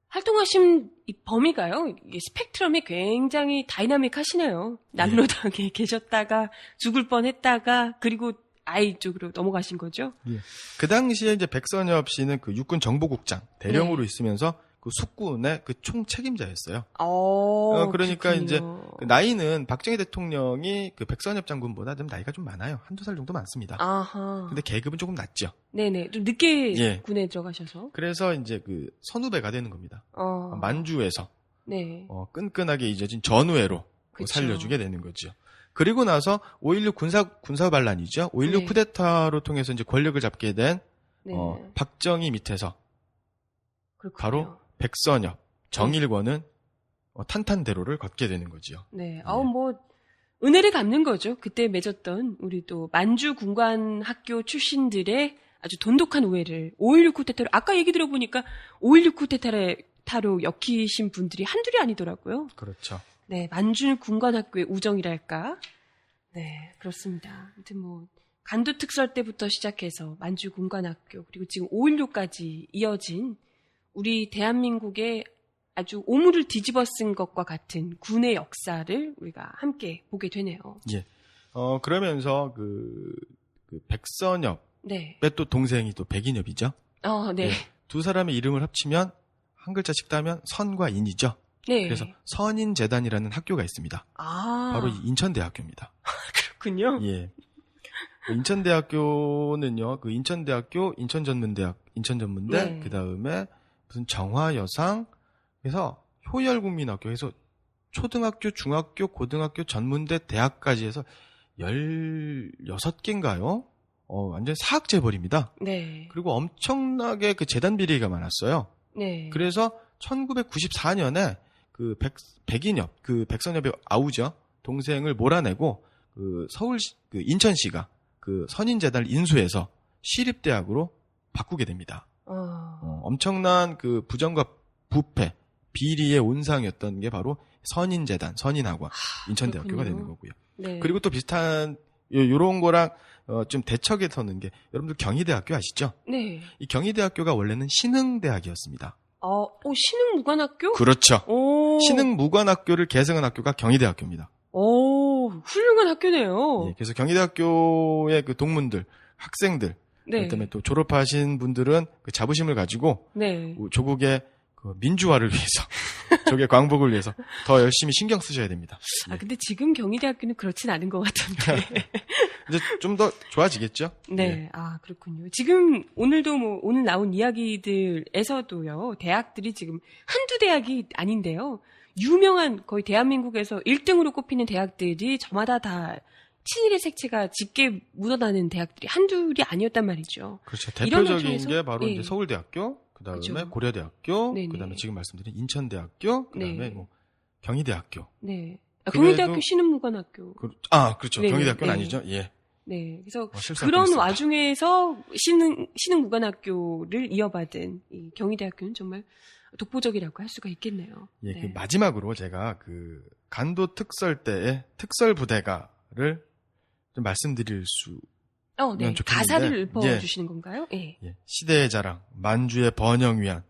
활동하신 이 범위가요. 이게 스펙트럼이 굉장히 다이나믹하시네요. 남로당에 계셨다가 죽을 뻔했다가 그리고 아이 쪽으로 넘어가신 거죠. 예. 그 당시에 이제 백선엽 씨는 그 육군 정보국장 대령으로 있으면서 그 숙군의 그 총책임자였어요. 그러니까 그렇군요. 이제 그 나이는 박정희 대통령이 그 백선엽 장군보다 좀 나이가 좀 많아요. 한두 살 정도 많습니다. 근데 계급은 조금 낮죠. 네네. 좀 늦게 예. 군에 들어가셔서. 그래서 이제 그 선후배가 되는 겁니다. 만주에서 네. 끈끈하게 잊어진 전우회로 그쵸. 살려주게 되는 거죠. 그리고 나서 5.16 군사 반란이죠. 5.16 네. 쿠데타로 통해서 이제 권력을 잡게 된 네. 박정희 밑에서 그렇군요. 바로 백선엽, 정일권은 탄탄대로를 걷게 되는 거지요. 네. 뭐 은혜를 갚는 거죠. 그때 맺었던 우리 또 만주 군관학교 출신들의 아주 돈독한 우애를 5.16 쿠데타로 아까 얘기 들어보니까 5.16 쿠데타로 엮이신 분들이 한둘이 아니더라고요. 그렇죠. 네, 만주 군관학교의 우정이랄까. 네, 그렇습니다. 아무튼 뭐 간도 특설 때부터 시작해서 만주 군관학교 그리고 지금 5.16까지 이어진 우리 대한민국의 아주 오물을 뒤집어 쓴 것과 같은 군의 역사를 우리가 함께 보게 되네요. 예. 그러면서 그 백선엽의 네. 또 동생이 또 백인엽이죠. 네. 예. 두 사람의 이름을 합치면 한 글자씩 따면 선과 인이죠. 네. 그래서 선인재단이라는 학교가 있습니다. 바로 이 인천대학교입니다. 그렇군요. 예. 인천대학교는요, 그 인천대학교, 인천전문대, 네. 그 다음에 무슨 정화여상, 그래서 효열국민학교 해서 초등학교, 중학교, 고등학교, 전문대, 대학까지 해서 16개인가요? 완전 사학재벌입니다. 네. 그리고 엄청나게 그 재단 비리가 많았어요. 네. 그래서 1994년에 그 백인엽, 그 백선엽의 아우죠. 동생을 몰아내고 그 그 인천시가 그 선인재단을 인수해서 시립대학으로 바꾸게 됩니다. 엄청난 그 부정과 부패, 비리의 온상이었던 게 바로 선인재단, 선인학과, 인천대학교가 그렇군요. 되는 거고요. 네. 그리고 또 비슷한 요런 거랑 좀 대척에 서는 게 여러분들 경희대학교 아시죠? 네. 이 경희대학교가 원래는 신흥대학이었습니다. 신흥무관학교? 그렇죠. 오. 신흥무관학교를 개성한 학교가 경희대학교입니다. 훌륭한 학교네요. 예, 그래서 경희대학교의 그 동문들, 학생들, 네. 그다음에 또 졸업하신 분들은 그 자부심을 가지고 네. 조국의 그 민주화를 위해서, 조국의 광복을 위해서 더 열심히 신경 쓰셔야 됩니다. 예. 근데 지금 경희대학교는 그렇진 않은 것 같은데. 이제 좀 더 좋아지겠죠? 네. 그렇군요. 지금 오늘도 오늘 나온 이야기들에서도요, 대학들이 지금 한두 대학이 아닌데요. 유명한 거의 대한민국에서 1등으로 꼽히는 대학들이 저마다 다 친일의 색채가 짙게 묻어나는 대학들이 한둘이 아니었단 말이죠. 그렇죠. 대표적인 통해서, 게 바로 네. 이제 서울대학교, 그다음에 그렇죠. 고려대학교, 네네. 그다음에 지금 말씀드린 인천대학교, 그다음에 네. 뭐 경희대학교. 네. 그래도- 경희대학교 신흥무관학교. 그렇죠. 네네. 경희대학교는 네. 아니죠. 예. 네. 그래서 실수할 그런 뻔했습니다. 와중에서 신흥무관학교를 이어받은 이 경희대학교는 정말 독보적이라고 할 수가 있겠네요. 예, 네. 그 마지막으로 제가 그 간도 특설 때의 특설 부대가를 좀 말씀드릴 수 네. 좋겠는데. 가사를 읊어 예. 주시는 건가요? 예. 예, 시대의 자랑, 만주의 번영 위한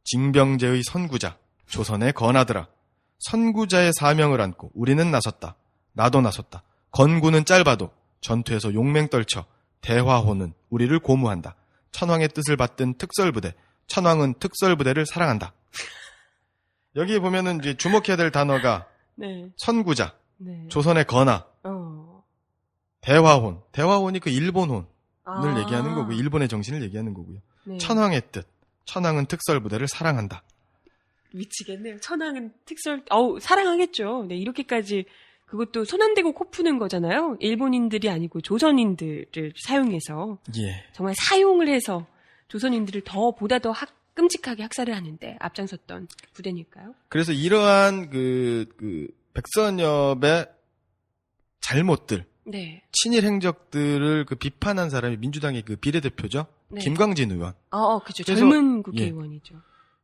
징병제의 선구자, 조선의 건하더라. 선구자의 사명을 안고 우리는 나섰다. 나도 나섰다. 건구는 짧아도 전투에서 용맹 떨쳐 대화호는 우리를 고무한다. 천황의 뜻을 받든 특설부대, 천황은 특설부대를 사랑한다. 여기 보면은 이제 주목해야 될 단어가 네. 선구자, 네. 조선의 건하, 대화혼. 대화혼이 그 일본혼을 얘기하는 거고, 일본의 정신을 얘기하는 거고요. 네. 천황의 뜻, 천황은 특설부대를 사랑한다. 미치겠네요. 천황은 특설, 사랑하겠죠. 네, 이렇게까지, 그것도 손 안 대고 코 푸는 거잖아요. 일본인들이 아니고 조선인들을 사용해서. 예. 정말 사용을 해서 조선인들을 보다 더 끔찍하게 학살을 하는데 앞장섰던 부대니까요. 그래서 이러한 백선엽의 잘못들, 네. 친일 행적들을 비판한 사람이 민주당의 비례대표죠. 네. 김광진 의원. 그죠. 젊은 국회의원이죠.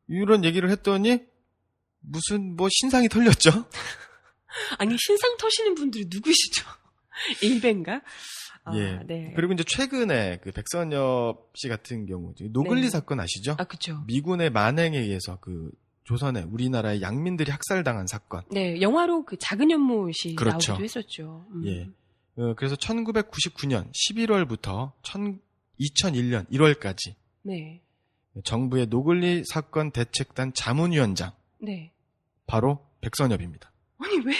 이런 얘기를 했더니 무슨 신상이 털렸죠? 아니 신상 터시는 분들이 누구시죠? 일베인가? 예. 네. 그리고 이제 최근에 백선엽 씨 같은 경우 노글리 네. 사건 아시죠? 그죠. 미군의 만행에 의해서 조선에 우리나라의 양민들이 학살당한 사건. 네, 영화로 작은 연못이 그렇죠. 나오기도 했었죠. 예. 그래서 1999년 11월부터 2001년 1월까지 네. 정부의 노글리 사건 대책단 자문위원장. 네. 바로 백선엽입니다. 아니 왜?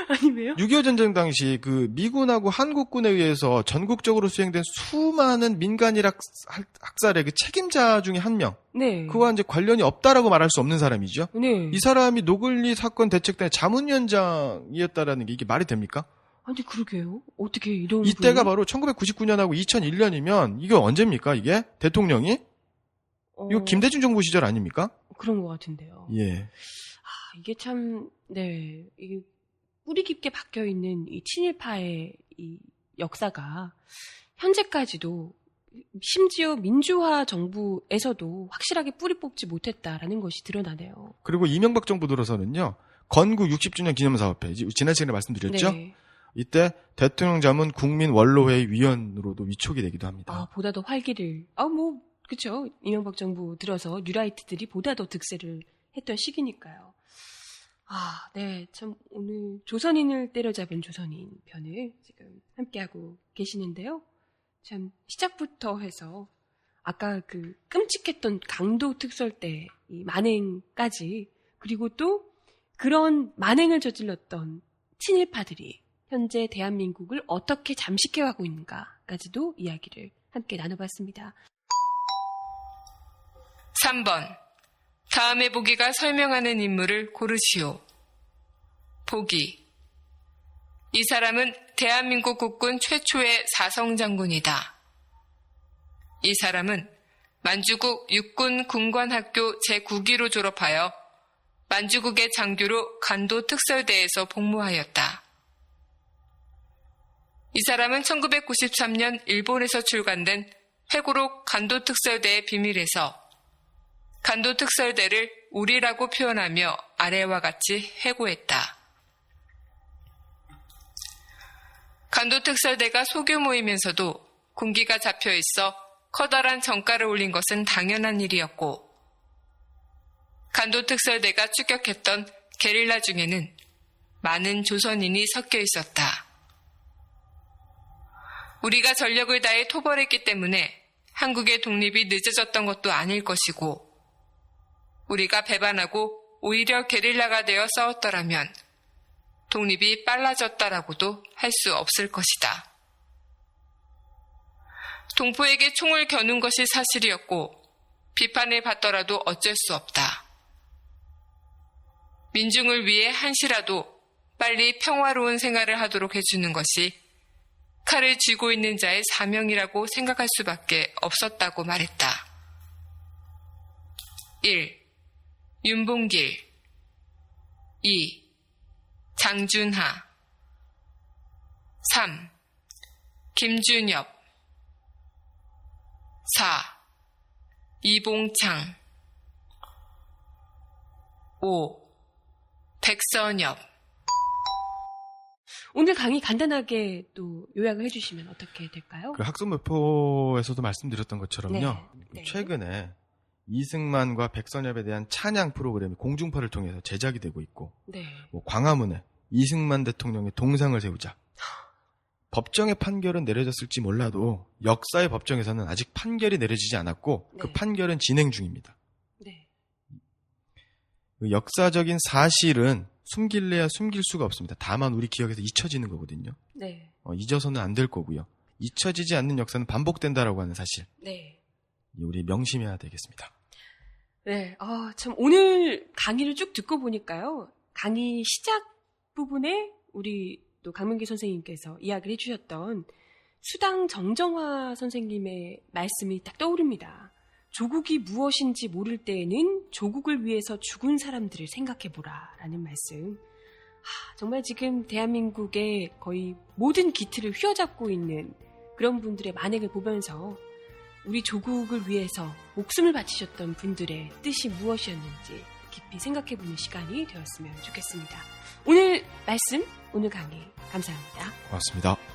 아니 왜요? 6.25 전쟁 당시 미군하고 한국군에 의해서 전국적으로 수행된 수많은 민간인 학살의 책임자 중에 한 명. 네. 그와 이제 관련이 없다라고 말할 수 없는 사람이죠. 네. 이 사람이 노글리 사건 대책단의 자문위원장이었다라는 게 이게 말이 됩니까? 아니 그러게요. 어떻게 이런 이때가 바로 1999년하고 2001년이면 이게 언제입니까? 이게 대통령이? 이거 김대중 정부 시절 아닙니까? 그런 것 같은데요. 예. 이게 참 이게 뿌리 깊게 박혀 있는 이 친일파의 이 역사가 현재까지도 심지어 민주화 정부에서도 확실하게 뿌리 뽑지 못했다라는 것이 드러나네요. 그리고 이명박 정부 들어서는요. 건국 60주년 기념사업회 지난 시간에 말씀드렸죠. 네. 이때 대통령 자문 국민원로회 위원으로도 위촉이 되기도 합니다. 보다 더 활기를 그렇죠. 이명박 정부 들어서 뉴라이트들이 보다 더 득세를 했던 시기니까요. 네. 참 오늘 조선인을 때려잡은 조선인 편을 지금 함께하고 계시는데요. 참 시작부터 해서 아까 끔찍했던 강도 특설 때 이 만행까지 그리고 또 그런 만행을 저질렀던 친일파들이 현재 대한민국을 어떻게 잠식해가고 있는가까지도 이야기를 함께 나눠봤습니다. 3번. 다음의 보기가 설명하는 인물을 고르시오. 보기. 이 사람은 대한민국 국군 최초의 사성장군이다. 이 사람은 만주국 육군 군관학교 제9기로 졸업하여 만주국의 장교로 간도 특설대에서 복무하였다. 이 사람은 1993년 일본에서 출간된 회고록 간도 특설대의 비밀에서 간도 특설대를 우리라고 표현하며 아래와 같이 회고했다. 간도 특설대가 소규모이면서도 군기가 잡혀 있어 커다란 정가를 올린 것은 당연한 일이었고, 간도 특설대가 추격했던 게릴라 중에는 많은 조선인이 섞여 있었다. 우리가 전력을 다해 토벌했기 때문에 한국의 독립이 늦어졌던 것도 아닐 것이고, 우리가 배반하고 오히려 게릴라가 되어 싸웠더라면 독립이 빨라졌다라고도 할 수 없을 것이다. 동포에게 총을 겨눈 것이 사실이었고 비판을 받더라도 어쩔 수 없다. 민중을 위해 한시라도 빨리 평화로운 생활을 하도록 해주는 것이 칼을 쥐고 있는 자의 사명이라고 생각할 수밖에 없었다고 말했다. 1. 윤봉길 2. 장준하 3. 김준엽 4. 이봉창 5. 백선엽. 오늘 강의 간단하게 또 요약을 해주시면 어떻게 될까요? 학습무표에서도 말씀드렸던 것처럼요. 네. 최근에 이승만과 백선엽에 대한 찬양 프로그램이 공중파를 통해서 제작이 되고 있고, 네. 광화문에 이승만 대통령의 동상을 세우자. 법정의 판결은 내려졌을지 몰라도 역사의 법정에서는 아직 판결이 내려지지 않았고, 네. 그 판결은 진행 중입니다. 네. 그 역사적인 사실은 숨길래야 숨길 수가 없습니다. 다만 우리 기억에서 잊혀지는 거거든요. 네. 잊어서는 안 될 거고요. 잊혀지지 않는 역사는 반복된다라고 하는 사실. 네. 우리 명심해야 되겠습니다. 네, 참 오늘 강의를 쭉 듣고 보니까요. 강의 시작 부분에 우리 또 강명기 선생님께서 이야기를 해주셨던 수당 정정화 선생님의 말씀이 딱 떠오릅니다. 조국이 무엇인지 모를 때에는 조국을 위해서 죽은 사람들을 생각해보라 라는 말씀. 정말 지금 대한민국의 거의 모든 기틀을 휘어잡고 있는 그런 분들의 만행을 보면서 우리 조국을 위해서 목숨을 바치셨던 분들의 뜻이 무엇이었는지 깊이 생각해보는 시간이 되었으면 좋겠습니다. 오늘 말씀, 오늘 강의 감사합니다. 고맙습니다.